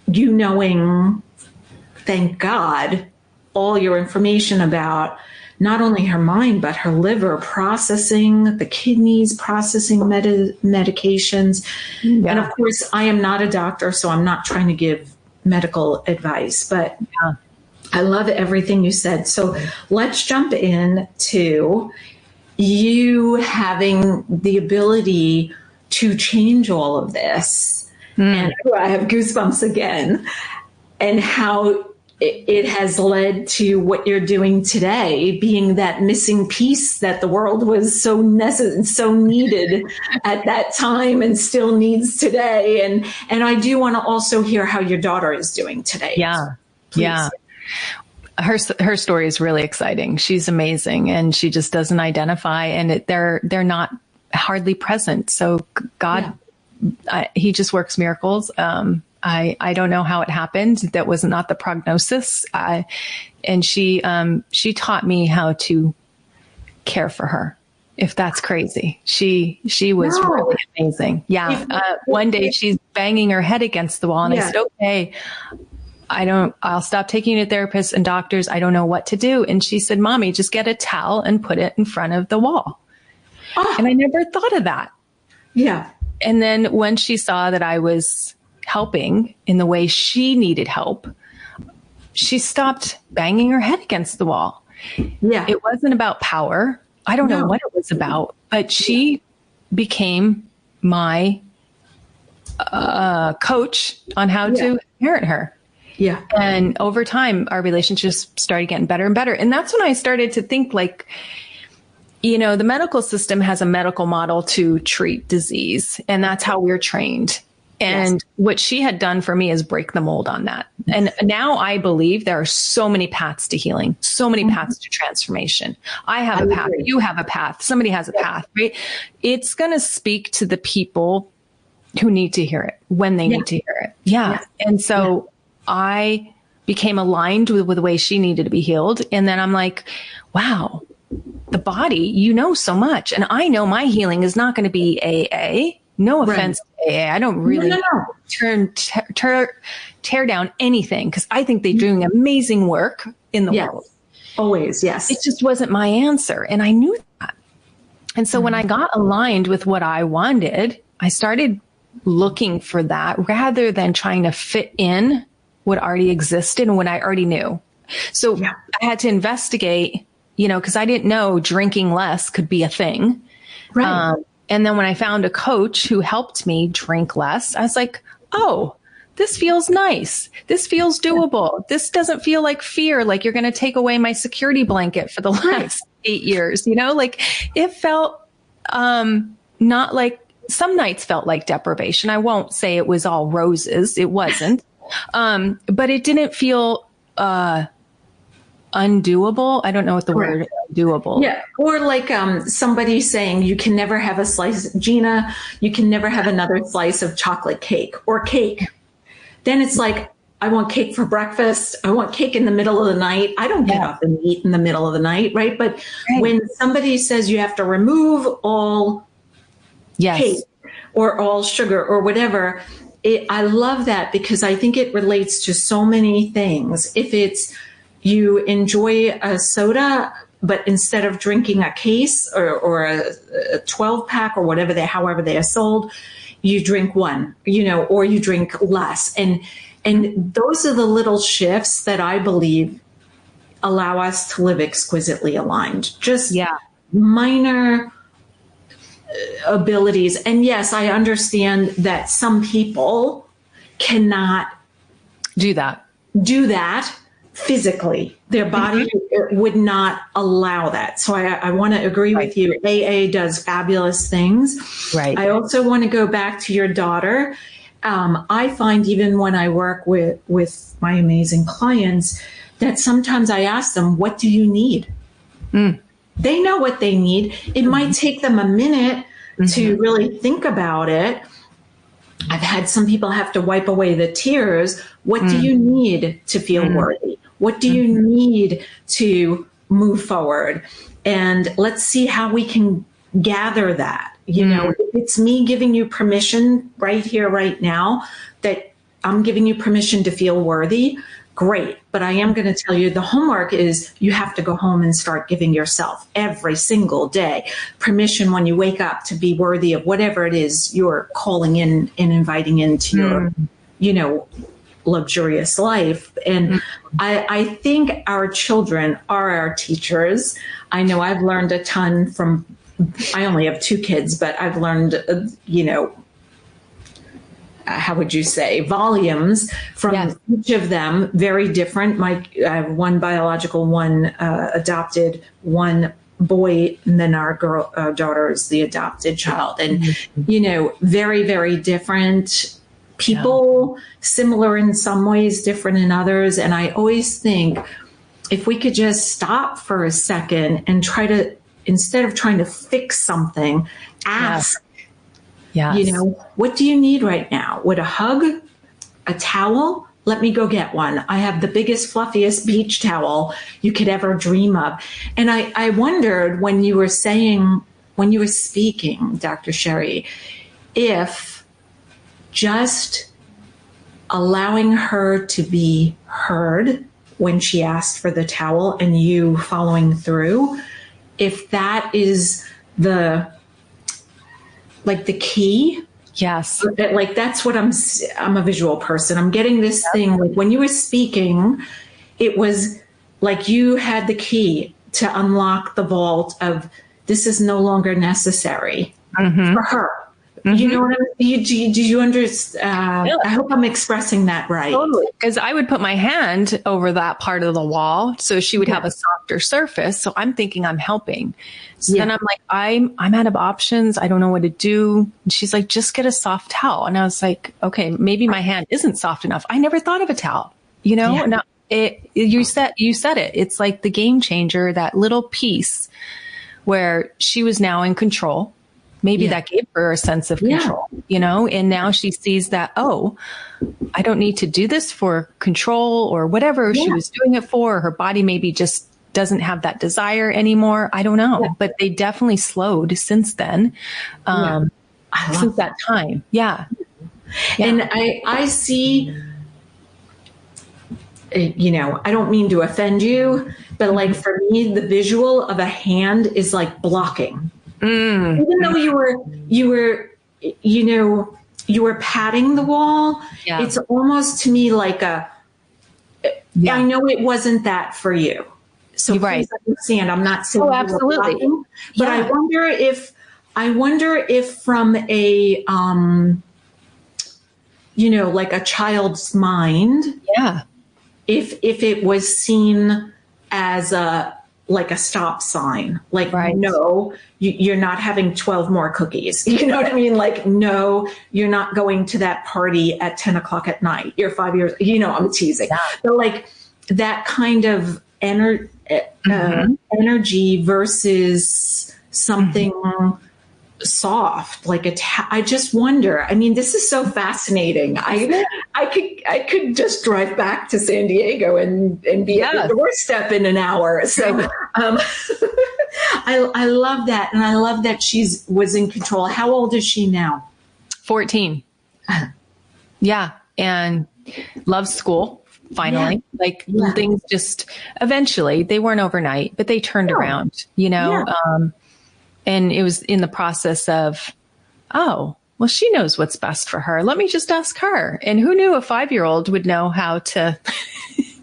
you knowing, thank God, all your information about not only her mind, but her liver processing, the kidneys processing medications. Yeah. And of course, I am not a doctor, so I'm not trying to give medical advice, but I love everything you said. So let's jump in to you having the ability to change all of this. And I have goosebumps again, and how it has led to what you're doing today, being that missing piece that the world was so needed at that time and still needs today. And I do want to also hear how your daughter is doing today. Yeah. Please. Yeah. Her story is really exciting. She's amazing, and she just doesn't identify, and they're not hardly present. So God, he just works miracles. I don't know how it happened. That was not the prognosis. And she taught me how to care for her, if that's crazy. She was really amazing. Yeah. One day she's banging her head against the wall, and I said, okay, I'll stop taking you to therapists and doctors. I don't know what to do. And she said, Mommy, just get a towel and put it in front of the wall. And I never thought of that. Yeah. And then when she saw that I was helping in the way she needed help, she stopped banging her head against the wall. Yeah. It wasn't about power. I don't know what it was about, but she became my coach on how to parent her. Yeah. And over time, our relationships started getting better and better. And that's when I started to think like, you know, the medical system has a medical model to treat disease, and that's how we're trained. And what she had done for me is break the mold on that. And now I believe there are so many paths to healing, so many paths to transformation. I have a path. You have a path. Somebody has a path, right? It's going to speak to the people who need to hear it when they need to hear it. Yeah. And so I became aligned with the way she needed to be healed. And then I'm like, wow, the body, you know so much. And I know my healing is not going to be AA. No offense to AA. I don't really tear down anything, because I think they're doing amazing work in the world. Always, yes. It just wasn't my answer. And I knew that. And so when I got aligned with what I wanted, I started looking for that rather than trying to fit in what already existed and what I already knew. So I had to investigate, you know, because I didn't know drinking less could be a thing. Right. And then when I found a coach who helped me drink less, I was like, oh, this feels nice. This feels doable. This doesn't feel like fear, like you're going to take away my security blanket for the last 8 years. You know, like it felt not like, some nights felt like deprivation. I won't say it was all roses. It wasn't. But it didn't feel undoable. I don't know what the word doable. Yeah. Or like somebody saying you can never have a slice, Gina, you can never have another slice of chocolate cake or cake. Then it's like, I want cake for breakfast. I want cake in the middle of the night. I don't get up and eat in the middle of the night, right? But when somebody says you have to remove all cake or all sugar or whatever, I love that, because I think it relates to so many things. If it's you enjoy a soda, but instead of drinking a case or a 12 pack or whatever however they are sold, you drink one, you know, or you drink less. And those are the little shifts that I believe allow us to live exquisitely aligned. Just minor abilities. And yes, I understand that some people cannot do that physically. Their body would not allow that. So I want to agree with you. AA does fabulous things. Right. I also want to go back to your daughter. I find even when I work with my amazing clients that sometimes I ask them, what do you need? They know what they need. It might take them a minute to really think about it. I've had some people have to wipe away the tears. What do you need to feel worthy? What do you need to move forward? And let's see how we can gather that. You know, if it's me giving you permission right here, right now, that I'm giving you permission to feel worthy, great. But I am going to tell you the homework is you have to go home and start giving yourself every single day permission when you wake up to be worthy of whatever it is you're calling in and inviting into your, you know, luxurious life. And I think our children are our teachers. I know I've learned a ton from, I only have 2 kids, but I've learned, you know, how would you say, volumes from each of them, very different. I have 1 biological, 1 adopted, 1 boy, and then our daughter is the adopted child. And, you know, very, very different people, similar in some ways, different in others. And I always think if we could just stop for a second and try to, instead of trying to fix something, ask, you know, what do you need right now? Would a hug, a towel? Let me go get one. I have the biggest, fluffiest beach towel you could ever dream of. And I wondered when you were speaking, Dr. Sherry, if just allowing her to be heard when she asked for the towel and you following through, if that is the key. Yes. Like that's what I'm a visual person. I'm getting this thing, like when you were speaking, it was like you had the key to unlock the vault of this is no longer necessary for her. You know what I mean? Do you understand? I hope I'm expressing that right. Totally. Because I would put my hand over that part of the wall so she would have a softer surface. So I'm thinking I'm helping. So then I'm like, I'm out of options. I don't know what to do. And she's like, just get a soft towel. And I was like, okay, maybe my hand isn't soft enough. I never thought of a towel, you know? Yeah. Now, you said it. It's like the game changer, that little piece where she was now in control. Maybe that gave her a sense of control, you know, and now she sees that, oh, I don't need to do this for control or whatever she was doing it for. Her body maybe just doesn't have that desire anymore. I don't know, but they definitely slowed since then, since that time. Yeah. And I see, you know, I don't mean to offend you, but like for me, the visual of a hand is like blocking. Even though you were, you know, you were patting the wall, it's almost to me like I know it wasn't that for you. So please understand, I'm not saying absolutely, blocking, but I wonder if from a, you know, like a child's mind, if it was seen as like a stop sign, like, no, you're not having 12 more cookies. You know what I mean? Like, no, you're not going to that party at 10 o'clock at night. You're 5 years, you know, I'm teasing. But like that kind of energy versus something soft, like I just wonder. I mean, this is so fascinating. I could just drive back to San Diego and be at the doorstep in an hour. So I love that, and I love that was in control. How old is she now? 14. Yeah, and loves school. Finally, things just eventually, they weren't overnight, but they turned around. You know. And it was in the process of, oh, well, she knows what's best for her. Let me just ask her. And who knew a 5-year-old would know how to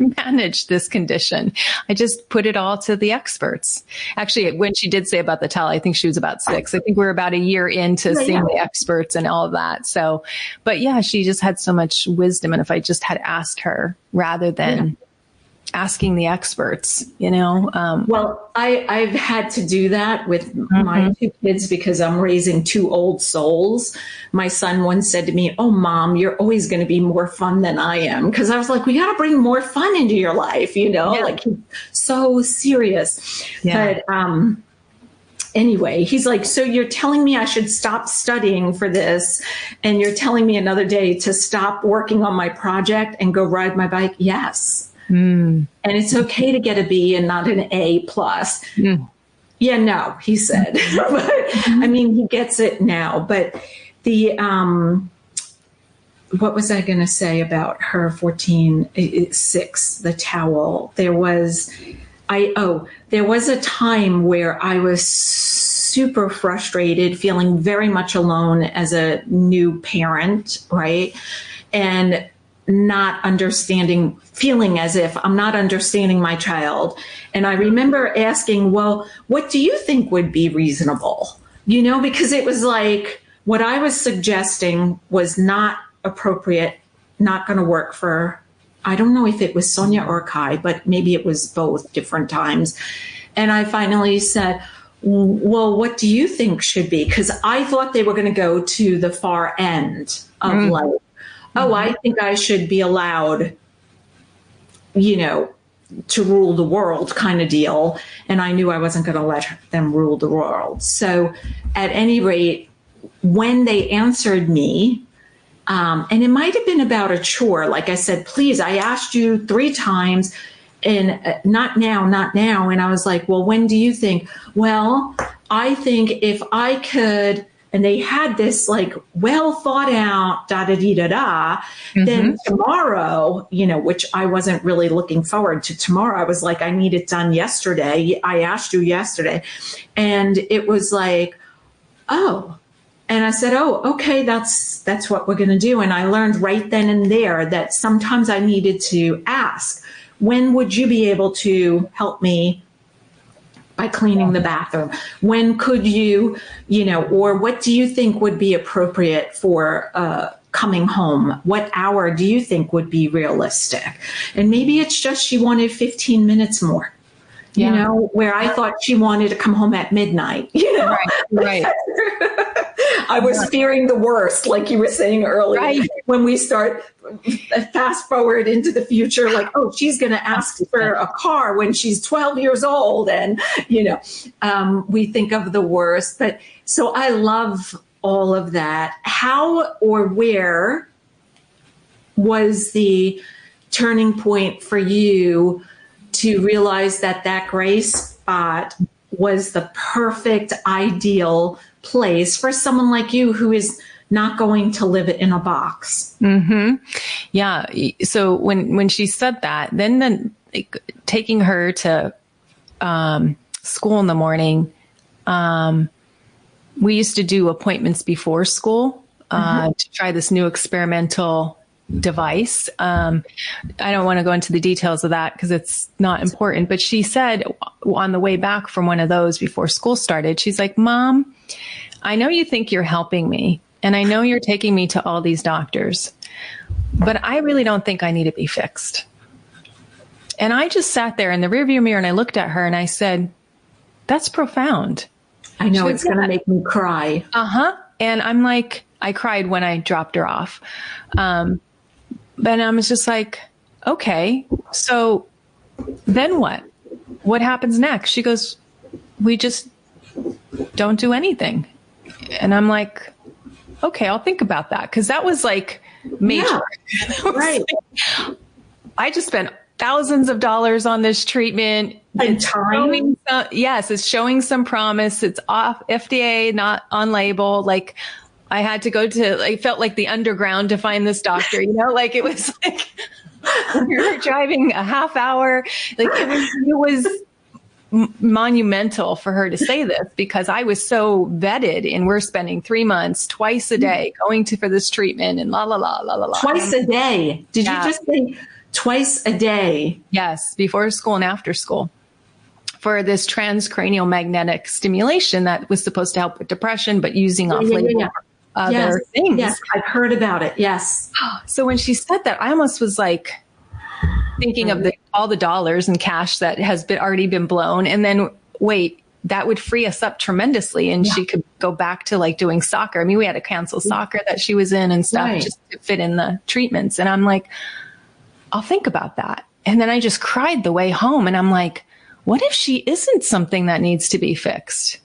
manage this condition. I just put it all to the experts. Actually, when she did say about the towel, I think she was about 6. I think we're about a year into seeing the experts and all of that. So, but yeah, she just had so much wisdom. And if I just had asked her rather than asking the experts, Well, I've had to do that with my 2 kids because I'm raising 2 old souls. My son once said to me, "Oh, Mom, you're always going to be more fun than I am." Because I was like, we got to bring more fun into your life, like he's so serious. But anyway, he's like, "So you're telling me I should stop studying for this, and you're telling me another day to stop working on my project and go ride my bike?" Yes. And it's okay to get a B and not an A plus. Yeah, no, he said. But, I mean, he gets it now. But the what was I going to say about her 14.6, the towel? There was a time where I was super frustrated, feeling very much alone as a new parent, right? And not understanding, feeling as if I'm not understanding my child. And I remember asking, well, what do you think would be reasonable? Because it was like what I was suggesting was not appropriate, not going to work for, I don't know if it was Sonia or Kai, but maybe it was both different times. And I finally said, well, what do you think should be? Because I thought they were going to go to the far end of life. Oh, I think I should be allowed, to rule the world kind of deal. And I knew I wasn't going to let them rule the world. So at any rate, when they answered me, and it might have been about a chore, like I said, please, I asked you 3 times and not now. And I was like, well, when do you think? Well, I think if I could. And they had this like well thought out then tomorrow, which I wasn't really looking forward to tomorrow. I was like, I need it done yesterday. I asked you yesterday. And it was like, oh, and I said, oh, okay, that's what we're going to do. And I learned right then and there that sometimes I needed to ask, when would you be able to help me by cleaning the bathroom? When could you, or what do you think would be appropriate for coming home? What hour do you think would be realistic? And maybe it's just she wanted 15 minutes more, where I thought she wanted to come home at midnight, Right. I was fearing the worst, like you were saying earlier, when we start fast forward into the future, like, oh, she's going to ask for a car when she's 12 years old. And, we think of the worst. But so I love all of that. How or where was the turning point for you to realize that gray spot was the perfect, ideal place for someone like you who is not going to live in a box? Yeah. So when she said that, then taking her to school in the morning, we used to do appointments before school to try this new experimental device. I don't want to go into the details of that because it's not important, but she said on the way back from one of those before school started, she's like, Mom, I know you think you're helping me and I know you're taking me to all these doctors, but I really don't think I need to be fixed. And I just sat there in the rearview mirror and I looked at her and I said, that's profound. I know it's going to make me cry. And I'm like, I cried when I dropped her off. But I was just like, okay, so then what? What happens next? She goes, we just don't do anything. And I'm like, okay, I'll think about that. Cause that was like major. Yeah, right. Like, I just spent thousands of dollars on this treatment. And time. It's showing some promise. It's off FDA, not on label. Like I had to go to, I felt like the underground to find this doctor, like it was like we were driving a half hour. Like it was monumental for her to say this because I was so vetted and we're spending 3 months twice a day going for this treatment and la, la, la, la, la, la. Twice a day. Did you just say twice a day. Yes, before school and after school, for this transcranial magnetic stimulation that was supposed to help with depression, but using off-label other things. Yes, I've heard about it. Yes. So when she said that, I almost was like thinking of all the dollars and cash that has already been blown. And then wait, that would free us up tremendously. And she could go back to like doing soccer. I mean, we had to cancel soccer that she was in and stuff just to fit in the treatments. And I'm like, I'll think about that. And then I just cried the way home. And I'm like, what if she isn't something that needs to be fixed?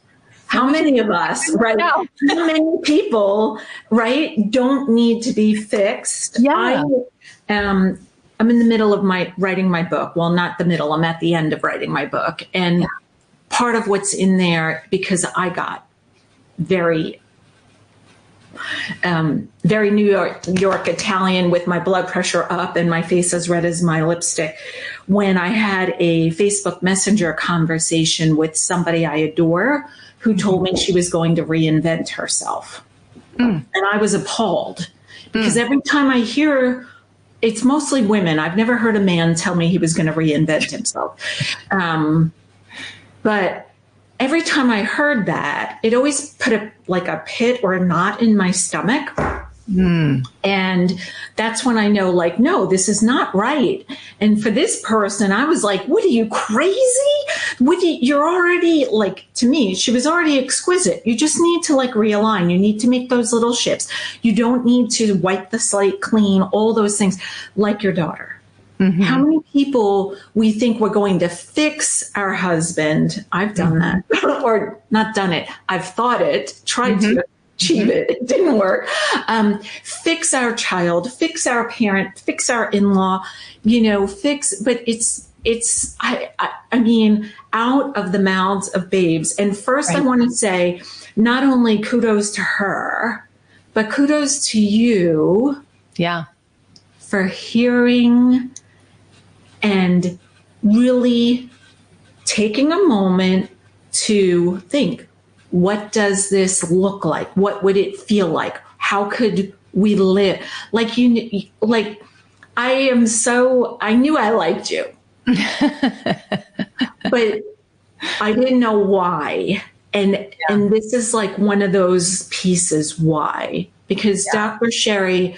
How many of us, right? How many people, right, don't need to be fixed? Yeah. I'm in the middle of writing my book. Well, not the middle. I'm at the end of writing my book. And part of what's in there, because I got very New York Italian with my blood pressure up and my face as red as my lipstick, when I had a Facebook Messenger conversation with somebody I adore who told me she was going to reinvent herself. And I was appalled because every time I hear, it's mostly women. I've never heard a man tell me he was going to reinvent himself. But every time I heard that, it always put a pit or a knot in my stomach. And that's when I know, like, no, this is not right. And for this person, I was like, what are you, crazy? You're already, like, to me, she was already exquisite. You just need to like realign. You need to make those little shifts. You don't need to wipe the slate clean, all those things, like your daughter. How many people we think we're going to fix our husband? I've done that, or not done it. I've thought it, tried to achieve it. It didn't work. Fix our child, fix our parent, fix our in-law, but I mean, out of the mouths of babes. And first I want to say, not only kudos to her, but kudos to you. Yeah. For hearing and really taking a moment to think, what does this look like? What would it feel like? How could we live? I knew I liked you, but I didn't know why. And this is like one of those pieces why, because Dr. Sherry,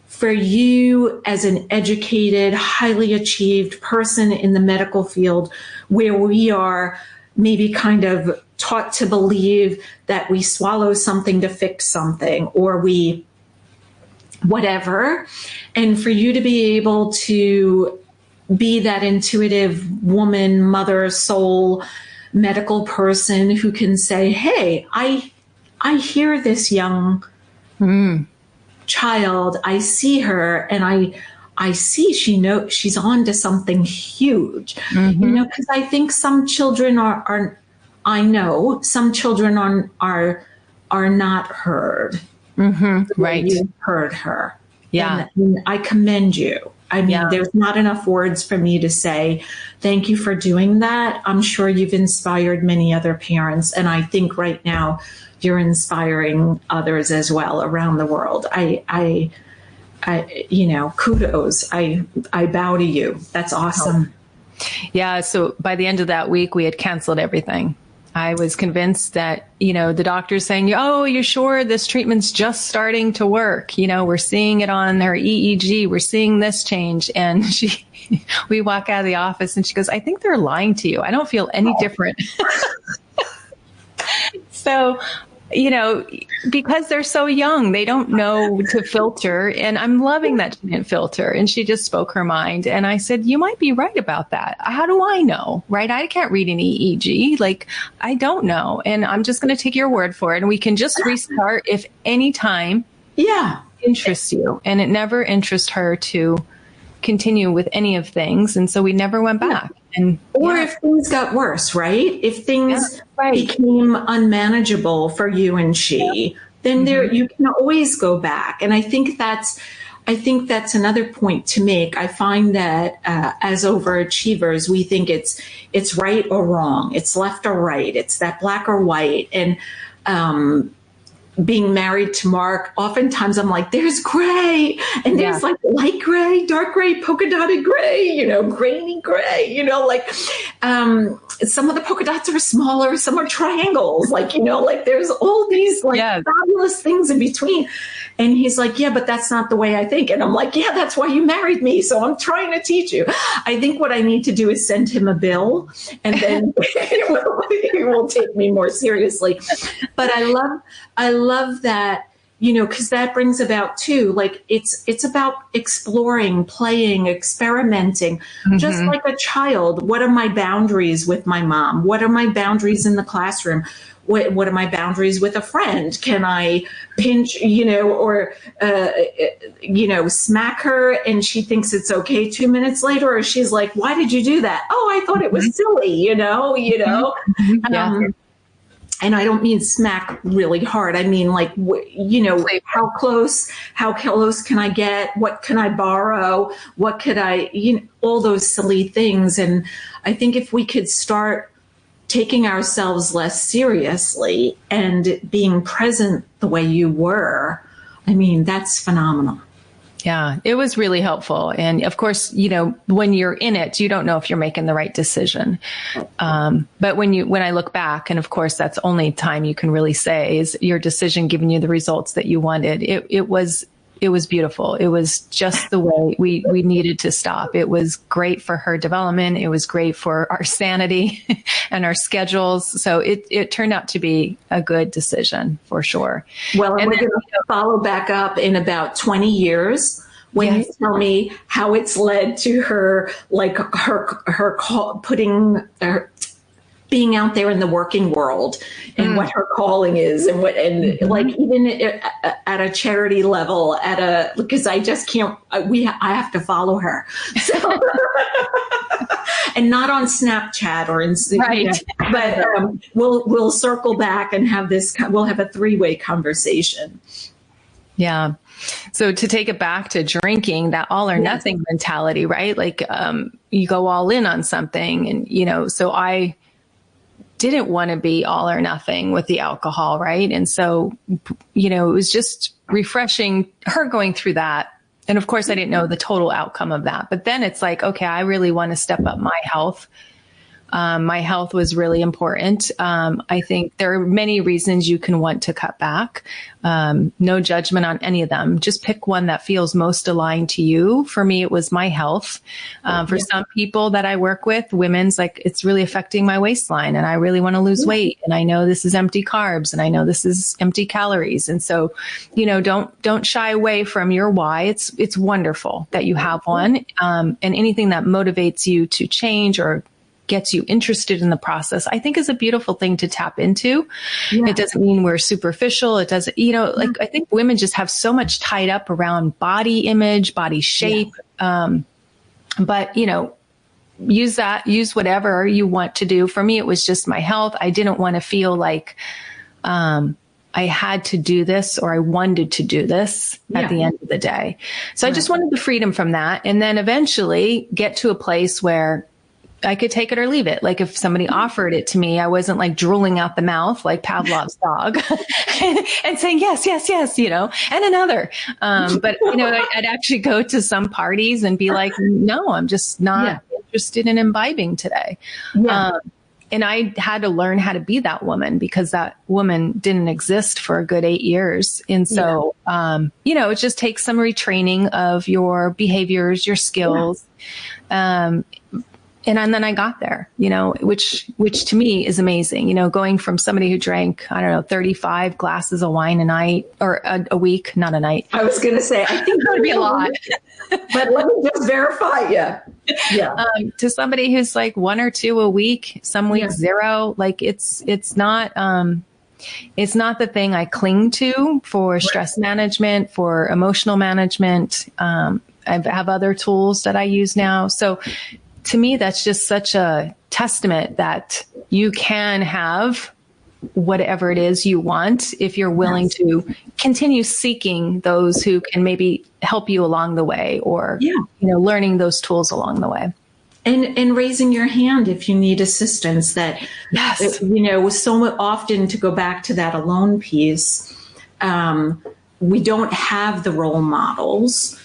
for you as an educated, highly achieved person in the medical field, where we are maybe kind of taught to believe that we swallow something to fix something, or we whatever, and for you to be able to be that intuitive woman, mother, soul, medical person who can say, hey, I hear this young child, I see her, and I see she's on to something huge. Because I think some children I know some children are not heard. Right. You heard her. Yeah. And I commend you. I mean, there's not enough words for me to say thank you for doing that. I'm sure you've inspired many other parents. And I think right now you're inspiring others as well around the world. I kudos. I bow to you. That's awesome. Yeah. So by the end of that week, we had canceled everything. I was convinced that, the doctor's saying, oh, you're sure this treatment's just starting to work. We're seeing it on her EEG. We're seeing this change. And we walk out of the office and she goes, I think they're lying to you. I don't feel any different. So, because they're so young, they don't know to filter. And I'm loving that she didn't filter. And she just spoke her mind. And I said, you might be right about that. How do I know? Right? I can't read an EEG. I don't know. And I'm just going to take your word for it. And we can just restart if any time interests you. And it never interested her to continue with any of things. And so we never went back. Or if things got worse, right? If things became unmanageable for you and she, then you can always go back. And I think that's another point to make. I find that as overachievers, we think it's right or wrong, it's left or right, it's that black or white. And being married to Mark, oftentimes I'm like, there's gray and there's like light gray, dark gray, polka dotted gray, grainy gray, like some of the polka dots are smaller, some are triangles, like there's all these fabulous things in between. And he's like, yeah, but that's not the way I think. And I'm like, yeah, that's why you married me. So I'm trying to teach you. I think what I need to do is send him a bill, and then he will take me more seriously. But I love that, because that brings about too, like it's about exploring, playing, experimenting, just like a child. What are my boundaries with my mom? What are my boundaries in the classroom? What are my boundaries with a friend? Can I pinch, or, smack her and she thinks it's okay 2 minutes later, or she's like, why did you do that? Oh, I thought it was silly, and I don't mean smack really hard. I mean, like, how close can I get? What can I borrow? What could I, all those silly things. And I think if we could start taking ourselves less seriously and being present the way you were, I mean, that's phenomenal. Yeah, it was really helpful. And of course, when you're in it, you don't know if you're making the right decision. But when I look back, and of course, that's only time you can really say, is your decision giving you the results that you wanted. It was beautiful. It was just the way we needed to stop. It was great for her development. It was great for our sanity and our schedules. So it turned out to be a good decision for sure. Well, and we're going to follow back up in about 20 years when you tell me how it's led to her, like her being out there in the working world and what her calling is, and like even at a charity level, because I just can't, I have to follow her. So, and not on Snapchat or Instagram, but we'll circle back and we'll have a 3-way conversation. Yeah. So to take it back to drinking, that all or nothing mentality, right? Like, you go all in on something and, so I didn't want to be all or nothing with the alcohol. Right. And so, it was just refreshing her going through that. And of course I didn't know the total outcome of that, but then it's like, okay, I really want to step up my health. My health was really important. I think there are many reasons you can want to cut back. No judgment on any of them. Just pick one that feels most aligned to you. For me, it was my health. For some people that I work with, women's like, it's really affecting my waistline and I really want to lose weight. And I know this is empty carbs and I know this is empty calories. And so, don't shy away from your why. It's wonderful that you have one. And anything that motivates you to change or gets you interested in the process, I think is a beautiful thing to tap into. Yeah. It doesn't mean we're superficial. It doesn't, I think women just have so much tied up around body image, body shape. Yeah. But use whatever you want to do. For me, it was just my health. I didn't want to feel like, I had to do this or I wanted to do this at the end of the day. So I just wanted the freedom from that. And then eventually get to a place where I could take it or leave it. Like if somebody offered it to me, I wasn't like drooling out the mouth like Pavlov's dog and saying, yes, yes, yes, and another. But, I'd actually go to some parties and be like, no, I'm just not interested in imbibing today. Yeah. And I had to learn how to be that woman because that woman didn't exist for a good 8 years. And so, it just takes some retraining of your behaviors, your skills. And then I got there, which to me is amazing, going from somebody who drank, 35 glasses of wine a night or a week, not a night. I was going to say, I think that would be a lot, but let me just verify. To somebody who's like 1 or 2 a week, some weeks 0, like it's not the thing I cling to for stress management, for emotional management. I have other tools that I use now. So to me, that's just such a testament that you can have whatever it is you want if you're willing to continue seeking those who can maybe help you along the way or, learning those tools along the way. And raising your hand if you need assistance so often to go back to that alone piece, we don't have the role models.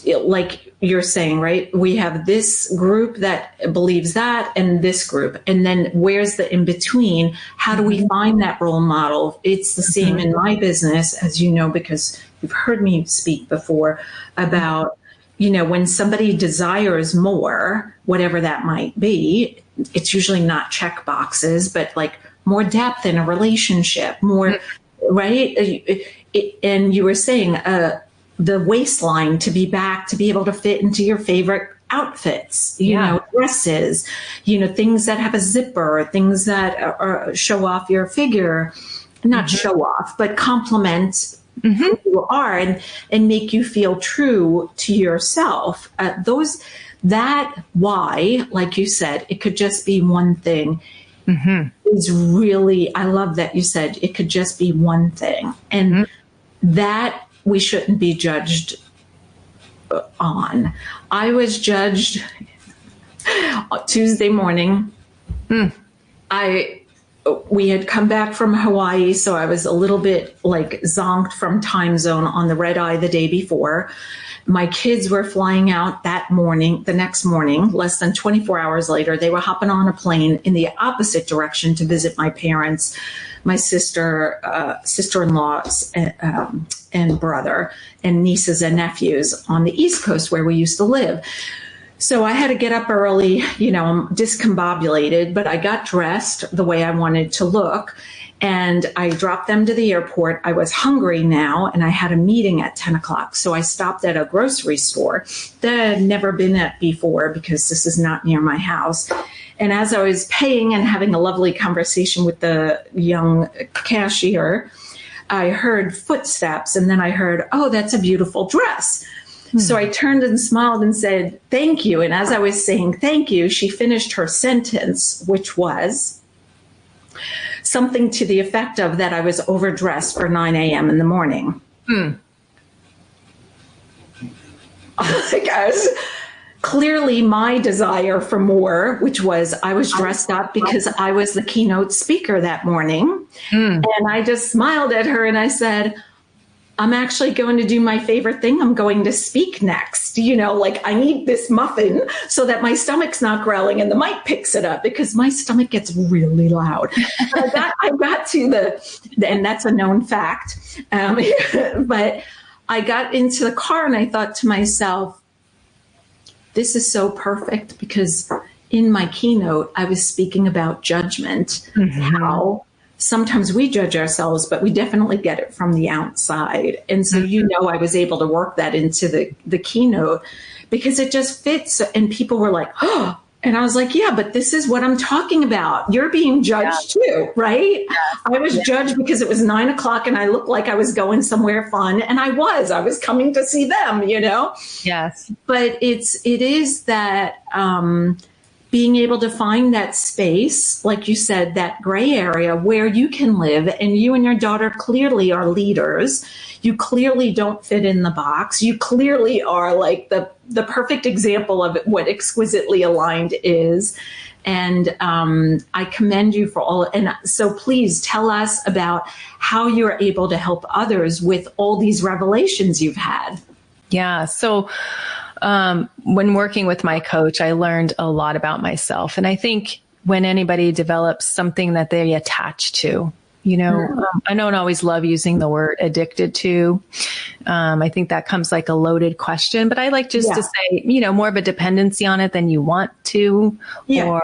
Like you're saying, right? We have this group that believes that and this group. And then where's the in between? How do we find that role model? It's the same in my business, as you know, because you've heard me speak before about, when somebody desires more, whatever that might be, it's usually not check boxes, but like more depth in a relationship, more, right? And you were saying, the waistline to be back, to be able to fit into your favorite outfits, dresses, things that have a zipper, things that show off your figure, not show off, but complement who you are and make you feel true to yourself. Why, like you said, it could just be one thing is really, I love that you said it could just be one thing. And that we shouldn't be judged on. I was judged Tuesday morning. We had come back from Hawaii, so I was a little bit like zonked from time zone on the red eye the day before. My kids were flying out the next morning, less than 24 hours later. They were hopping on a plane in the opposite direction to visit my parents, my sister-in-laws, and brother, and nieces and nephews on the East Coast where we used to live. So I had to get up early, I'm discombobulated, but I got dressed the way I wanted to look. And I dropped them to the airport. I was hungry now, and I had a meeting at 10 o'clock. So I stopped at a grocery store that I had never been at before because this is not near my house. And as I was paying and having a lovely conversation with the young cashier, I heard footsteps, and then I heard, "Oh, that's a beautiful dress." So I turned and smiled and said, "Thank you." And as I was saying thank you, she finished her sentence, which was something to the effect of that I was overdressed for 9 a.m. in the morning. Guys, clearly my desire for more, which was I was dressed up because I was the keynote speaker that morning. And I just smiled at her and I said, "I'm actually going to do my favorite thing. I'm going to speak next. I need this muffin so that my stomach's not growling and the mic picks it up because my stomach gets really loud." I got to and that's a known fact. But I got into the car and I thought to myself, this is so perfect because in my keynote, I was speaking about judgment, how sometimes we judge ourselves, but we definitely get it from the outside. And so, I was able to work that into the keynote because it just fits. And people were like, "Oh," and I was like, "Yeah, but this is what I'm talking about. You're being judged too, right?" I was judged because it was 9 o'clock and I looked like I was going somewhere fun. And I was coming to see them, Yes. But it is that, being able to find that space, like you said, that gray area where you can live, and you and your daughter clearly are leaders. You clearly don't fit in the box. You clearly are like the perfect example of what exquisitely aligned is. And I commend you for all. And so please tell us about how you're able to help others with all these revelations you've had. Yeah. So when working with my coach, I learned a lot about myself. And I think when anybody develops something that they attach to, I don't always love using the word addicted to. I think that comes like a loaded question, but I like just to say, more of a dependency on it than you want to. Or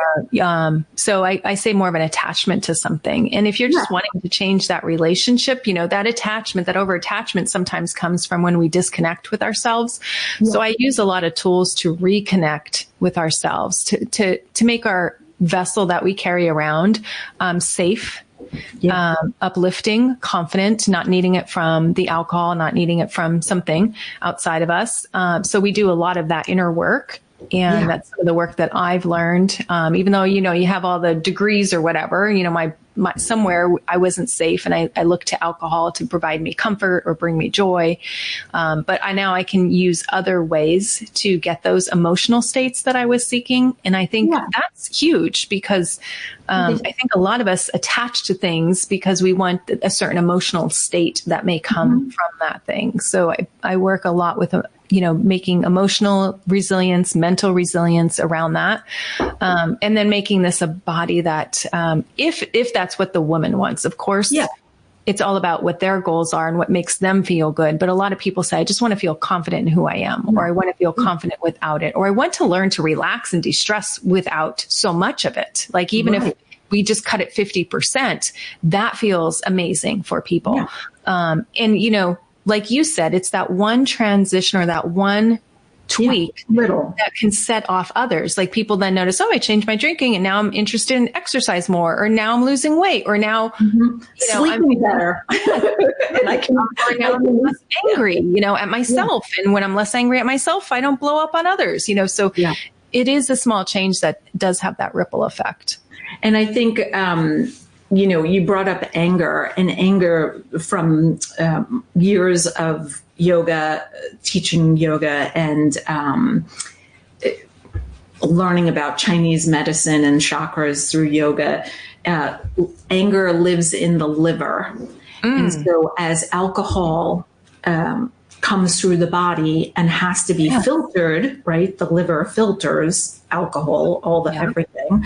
so I say more of an attachment to something. And if you're just wanting to change that relationship, that attachment, that over attachment sometimes comes from when we disconnect with ourselves. So I use a lot of tools to reconnect with ourselves, to make our vessel that we carry around safe. Uplifting, confident, not needing it from the alcohol, not needing it from something outside of us. So we do a lot of that inner work And that's some of the work that I've learned. Even though, you have all the degrees or whatever, my somewhere I wasn't safe, and I looked to alcohol to provide me comfort or bring me joy. But now I can use other ways to get those emotional states that I was seeking. And I think that's huge because I think a lot of us attach to things because we want a certain emotional state that may come from that thing. So I work a lot with making emotional resilience, mental resilience around that. And then making this a body that, if that's what the woman wants, of course, it's all about what their goals are and what makes them feel good. But a lot of people say, I just want to feel confident in who I am, or I want to feel confident without it, or I want to learn to relax and de-stress without so much of it. Like even if we just cut it 50%, that feels amazing for people. And, like you said, it's that one transition or that one tweak that can set off others. Like people then notice, I changed my drinking and now I'm interested in exercise more, or now I'm losing weight, or now sleeping better. And or now I'm less angry, at myself. And when I'm less angry at myself, I don't blow up on others, so it is a small change that does have that ripple effect. And I think, you brought up anger, and anger from years of yoga, teaching yoga, and learning about Chinese medicine and chakras through yoga. Anger lives in the liver. And so as alcohol comes through the body and has to be filtered, right? The liver filters alcohol, all the everything.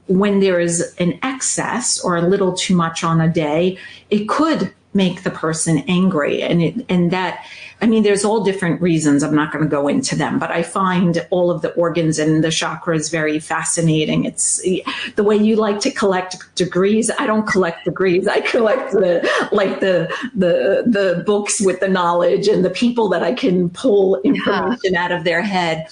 When there is an excess or a little too much on a day, it could make the person angry. And there's all different reasons. I'm not going to go into them, but I find all of the organs and the chakras very fascinating. It's the way you like to collect degrees. I don't collect degrees. I collect the books with the knowledge and the people that I can pull information out of their head.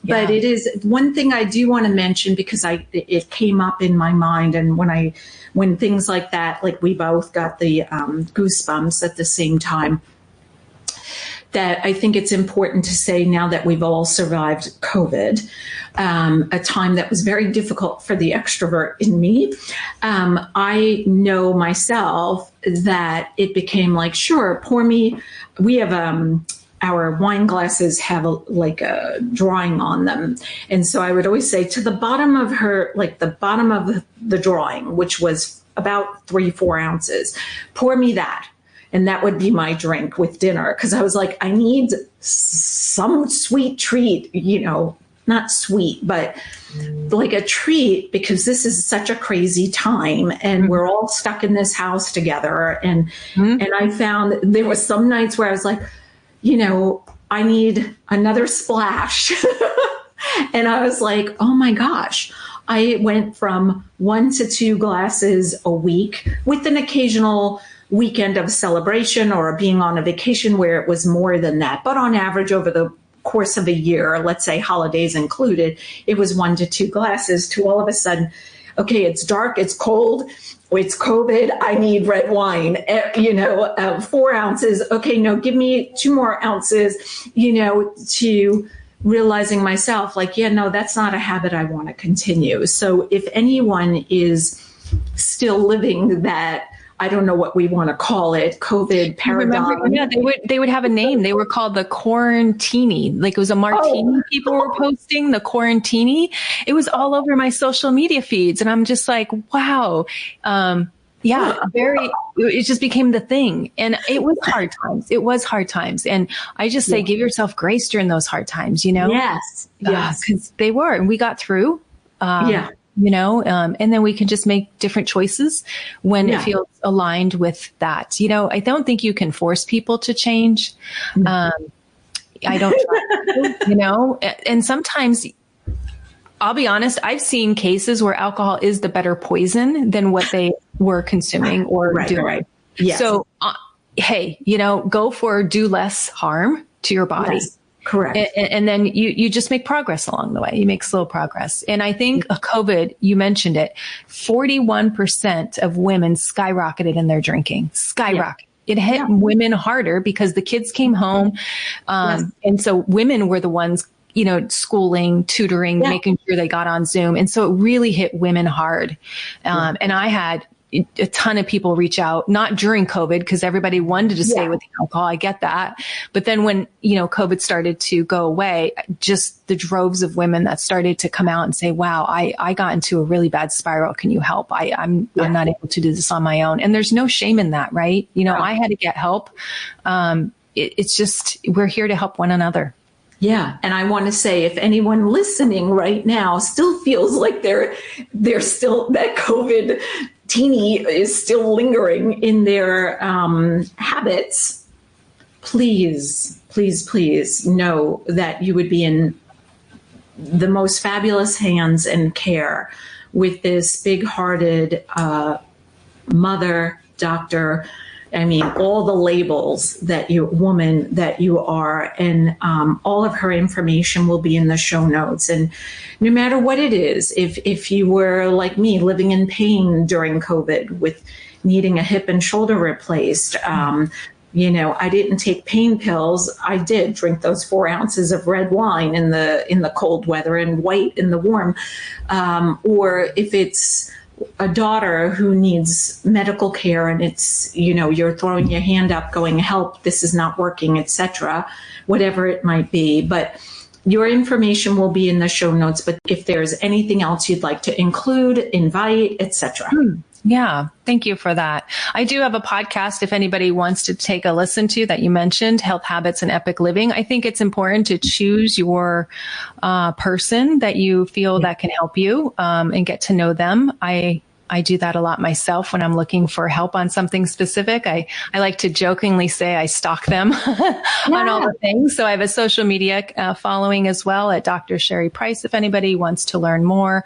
But it is one thing I do want to mention because it came up in my mind. And when things like that, like we both got the goosebumps at the same time, that I think it's important to say now that we've all survived COVID, a time that was very difficult for the extrovert in me. I know myself that it became like, sure, pour me. We have our wine glasses have a drawing on them. And so I would always say to the bottom of the bottom of the drawing, which was about 3-4 ounces, pour me that. And that would be my drink with dinner. Cause I was like, I need some sweet treat, not sweet, but like a treat, because this is such a crazy time and we're all stuck in this house together. And I found there was some nights where I was like, I need another splash. And I was like, oh my gosh, I went from 1 to 2 glasses a week with an occasional weekend of celebration or being on a vacation where it was more than that. But on average, over the course of a year, let's say holidays included, it was 1 to 2 glasses to all of a sudden, okay, it's dark, it's cold, it's COVID, I need red wine, 4 ounces. Okay, no, give me 2 more ounces, to realizing myself like, that's not a habit I want to continue. So if anyone is still living that, I don't know what we want to call it, COVID paradigm. Remember, they would have a name. They were called the Quarantini. Like it was a martini people were posting, the Quarantini. It was all over my social media feeds. And I'm just like, wow. It just became the thing. And it was hard times. It was hard times. And I just say, give yourself grace during those hard times, Yes. Because they were, and we got through. And then we can just make different choices when it feels aligned with that. I don't think you can force people to change. I don't try to, and sometimes I'll be honest, I've seen cases where alcohol is the better poison than what they were consuming or doing. Right. Yes. So, hey, go for do less harm to your body. Yes. Correct. And then you just make progress along the way. You make slow progress. And I think COVID, you mentioned it, 41% of women skyrocketed in their drinking. Skyrocket. It hit women harder because the kids came home. And so women were the ones schooling, tutoring, making sure they got on Zoom. And so it really hit women hard. And I had a ton of people reach out, not during COVID, because everybody wanted to stay with the alcohol. I get that. But then when, COVID started to go away, just the droves of women that started to come out and say, wow, I got into a really bad spiral. Can you help? I'm not able to do this on my own. And there's no shame in that, right? I had to get help. It's just, we're here to help one another. Yeah. And I want to say, if anyone listening right now still feels like they're still, that COVID teeny is still lingering in their habits, please know that you would be in the most fabulous hands and care with this big-hearted mother, doctor. I mean, all the labels that woman that you are, and all of her information will be in the show notes. And no matter what it is, if you were like me, living in pain during COVID with needing a hip and shoulder replaced, I didn't take pain pills. I did drink those 4 ounces of red wine in the cold weather and white in the warm. Or if it's a daughter who needs medical care and it's, you're throwing your hand up going, help, this is not working, etc., whatever it might be. But your information will be in the show notes. But if there's anything else you'd like to include, invite, etc. Yeah, thank you for that. I do have a podcast if anybody wants to take a listen to that you mentioned, Health Habits and Epic Living. I think it's important to choose your person that you feel that can help you and get to know them. I do that a lot myself when I'm looking for help on something specific. I like to jokingly say I stalk them on all the things. So I have a social media following as well at Dr. Sherry Price, if anybody wants to learn more.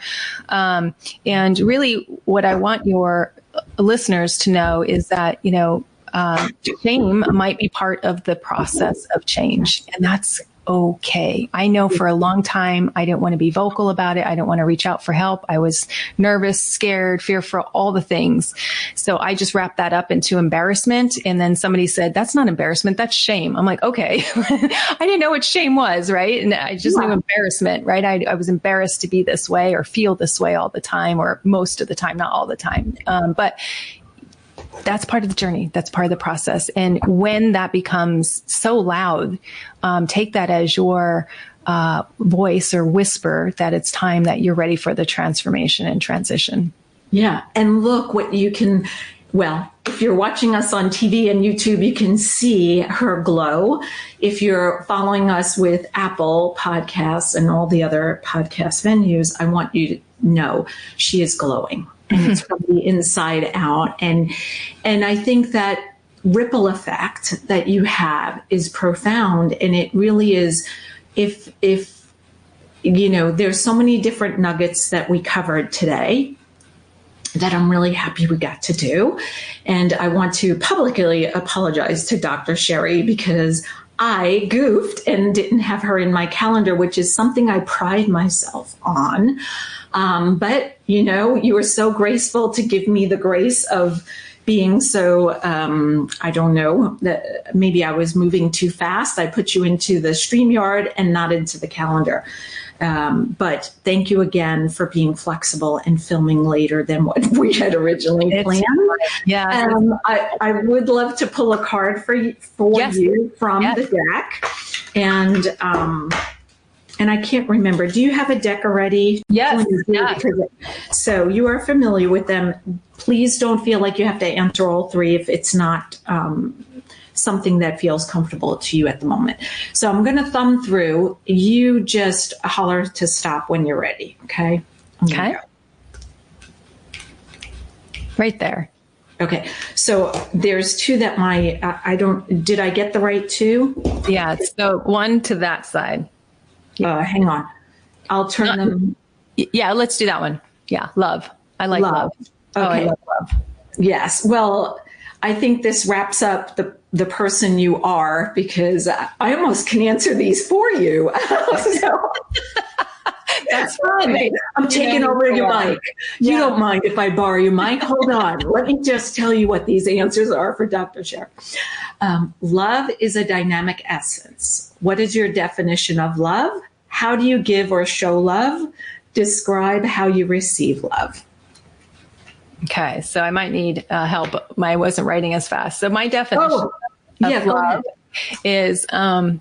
And really what I want your listeners to know is that, shame might be part of the process of change, and that's okay. I know for a long time, I didn't want to be vocal about it. I didn't want to reach out for help. I was nervous, scared, fearful, all the things. So I just wrapped that up into embarrassment. And then somebody said, that's not embarrassment, that's shame. I'm like, okay. I didn't know what shame was, right? And I just knew embarrassment, right? I was embarrassed to be this way or feel this way all the time, or most of the time, not all the time. But that's part of the journey. That's part of the process. And when that becomes so loud, take that as your voice or whisper that it's time that you're ready for the transformation and transition. Yeah. And look what you can, if you're watching us on TV and YouTube, you can see her glow. If you're following us with Apple Podcasts and all the other podcast venues, I want you to know she is glowing. And it's from the inside out. And I think that ripple effect that you have is profound. And it really is, if there's so many different nuggets that we covered today that I'm really happy we got to do. And I want to publicly apologize to Dr. Sherry because I goofed and didn't have her in my calendar, which is something I pride myself on. But, you were so graceful to give me the grace of being so, I don't know, that maybe I was moving too fast. I put you into the StreamYard and not into the calendar. But thank you again for being flexible and filming later than what we had originally planned. Yeah. I would love to pull a card for you from the deck. And I can't remember. Do you have a deck already? Yes. So you are familiar with them. Please don't feel like you have to answer all three if it's not something that feels comfortable to you at the moment. So I'm going to thumb through. You just holler to stop when you're ready. Okay. Okay. Right there. Okay. So there's two that did I get the right two? Yeah. So one to that side. Hang on. I'll turn them. Yeah, let's do that one. Yeah, love. I like love. Okay. Oh, I love love. Yes. Well, I think this wraps up the person you are, because I almost can answer these for you. So, that's fun. Okay, I'm taking over your mic. You don't mind if I borrow your mic? Hold on. Let me just tell you what these answers are for Dr. Sherry. Love is a dynamic essence. What is your definition of love? how do you give or show love? Describe how you receive love. Okay, so I might need help. I wasn't writing as fast. So my definition of love is a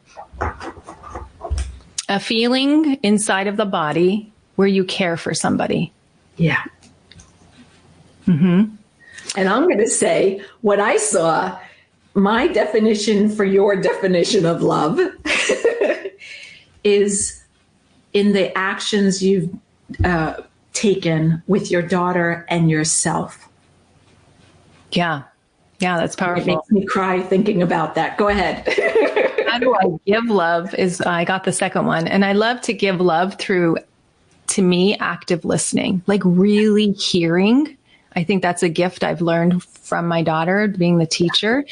feeling inside of the body where you care for somebody. Yeah. Mm-hmm. And I'm going to say what I saw, my definition for your definition of love is in the actions you've taken with your daughter and yourself. Yeah. Yeah, that's powerful. It makes me cry thinking about that. Go ahead. How do I give love I got the second one. And I love to give love through, to me, active listening, like really hearing. I think that's a gift I've learned from my daughter, being the teacher,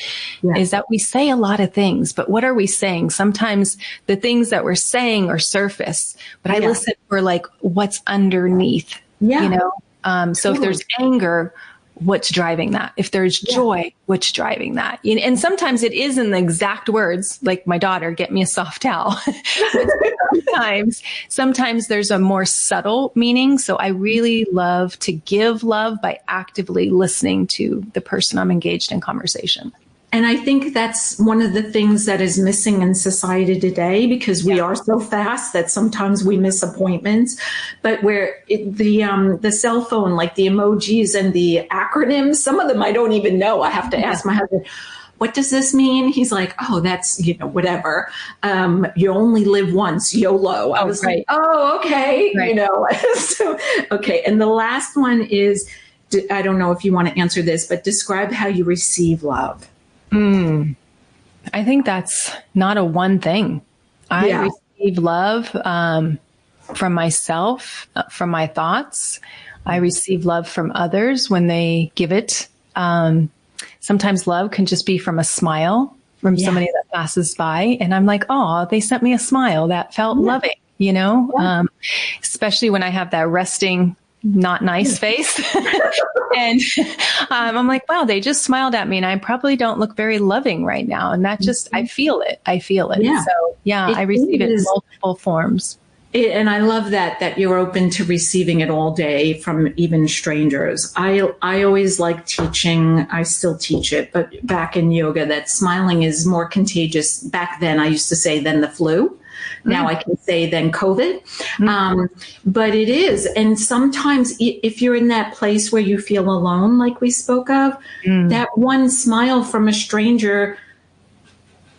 is that we say a lot of things, but what are we saying? Sometimes the things that we're saying are surface, but I listen for like what's underneath, you know? So if there's anger, what's driving that? If there's joy, what's driving that? And sometimes it is in the exact words, like my daughter, get me a soft towel. sometimes there's a more subtle meaning. So I really love to give love by actively listening to the person I'm engaged in conversation. And I think that's one of the things that is missing in society today, because we are so fast that sometimes we miss appointments. But where the cell phone, like the emojis and the acronyms, some of them I don't even know. I have to ask my husband, what does this mean? He's like, oh, that's, whatever. You only live once, YOLO. I was like, oh, okay. So, okay. And the last one is, I don't know if you want to answer this, but describe how you receive love. I think that's not a one thing. I receive love from myself, from my thoughts. I receive love from others when they give it. Sometimes love can just be from a smile from somebody that passes by. And I'm like, oh, they sent me a smile that felt loving, especially when I have that resting, not nice face. And I'm like, wow, they just smiled at me and I probably don't look very loving right now. And that just, I feel it. Yeah. So I receive it in multiple forms. And I love that you're open to receiving it all day from even strangers. I always like teaching, I still teach it, but back in yoga, that smiling is more contagious. Back then, I used to say than the flu. Now I can say than COVID. But it is. And sometimes if you're in that place where you feel alone, like we spoke of, that one smile from a stranger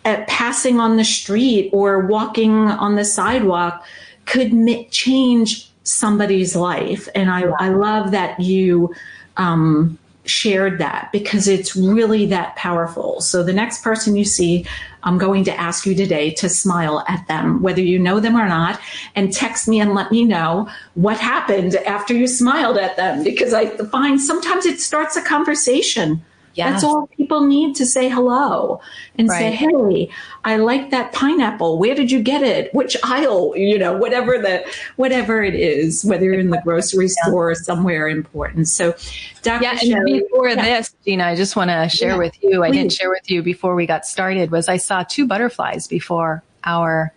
at passing on the street or walking on the sidewalk could change somebody's life. And I love that you shared that, because it's really that powerful. So the next person you see, I'm going to ask you today to smile at them, whether you know them or not, and text me and let me know what happened after you smiled at them, because I find sometimes it starts a conversation. Yes. That's all people need, to say hello and say, hey, I like that pineapple. Where did you get it? Which aisle? Whatever it is, whether you're in the grocery store or somewhere important. So, Dr. And before this, Gina, I just want to share with you, I didn't share with you before we got started, was I saw 2 butterflies before our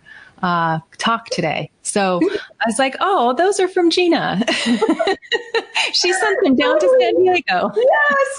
talk today. So I was like, oh, those are from Gina. She sent them down to San Diego.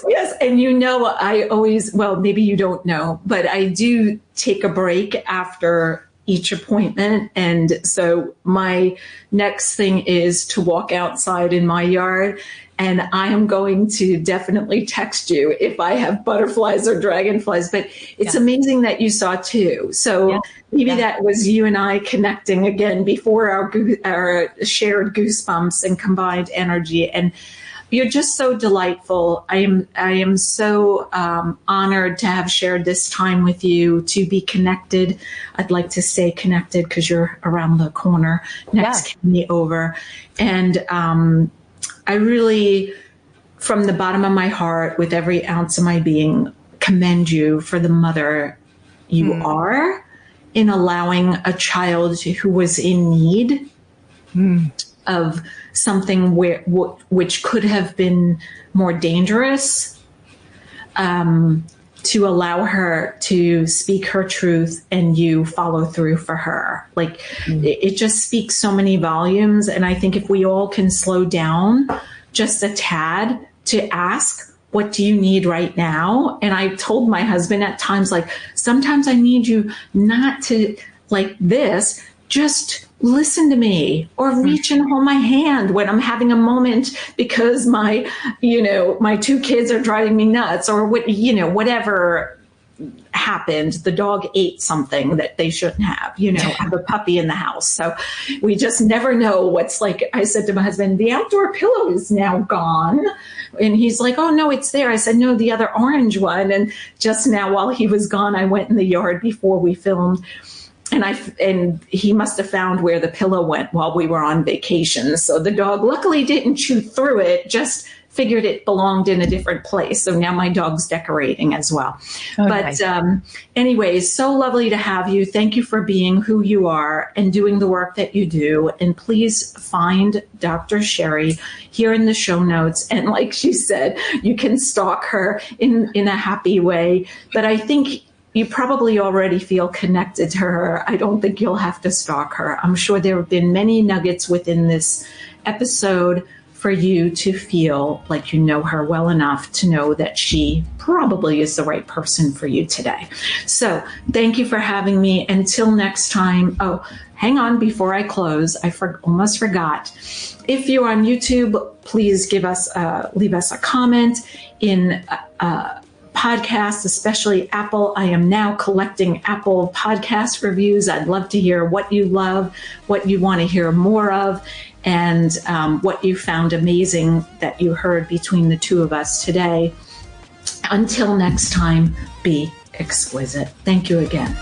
Yes. And I always, well, maybe you don't know, but I do take a break after each appointment. And so my next thing is to walk outside in my yard. And I am going to definitely text you if I have butterflies or dragonflies. But it's amazing that you saw 2. So maybe that was you and I connecting again before our shared goosebumps and combined energy. And you're just so delightful. I am so honored to have shared this time with you, to be connected. I'd like to stay connected because you're around the corner next to me over. And I really, from the bottom of my heart, with every ounce of my being, commend you for the mother you are, in allowing a child who was in need of something which could have been more dangerous, to allow her to speak her truth and you follow through for her. Like it just speaks so many volumes. And I think if we all can slow down just a tad to ask, what do you need right now? And I told my husband at times, like, sometimes I need you not to like this, just listen to me, or reach and hold my hand when I'm having a moment because my 2 kids are driving me nuts, or whatever happened. The dog ate something that they shouldn't have, have a puppy in the house. So we just never know what's like. I said to my husband, the outdoor pillow is now gone. And he's like, oh no, it's there. I said, no, the other orange one. And just now while he was gone, I went in the yard before we filmed. And he must have found where the pillow went while we were on vacation. So the dog luckily didn't chew through it, just figured it belonged in a different place. So now my dog's decorating as well. Oh, but nice. Anyways, so lovely to have you. Thank you for being who you are and doing the work that you do. And please find Dr. Sherry here in the show notes. And like she said, you can stalk her in a happy way. But I think you probably already feel connected to her. I don't think you'll have to stalk her. I'm sure there have been many nuggets within this episode for you to feel like you know her well enough to know that she probably is the right person for you today. So thank you for having me. Until next time. Oh, hang on before I close. I almost forgot. If you're on YouTube, please leave us a comment in podcasts, especially Apple. I am now collecting Apple podcast reviews. I'd love to hear what you love, what you want to hear more of, and what you found amazing that you heard between the two of us today. Until next time, be exquisite. Thank you again.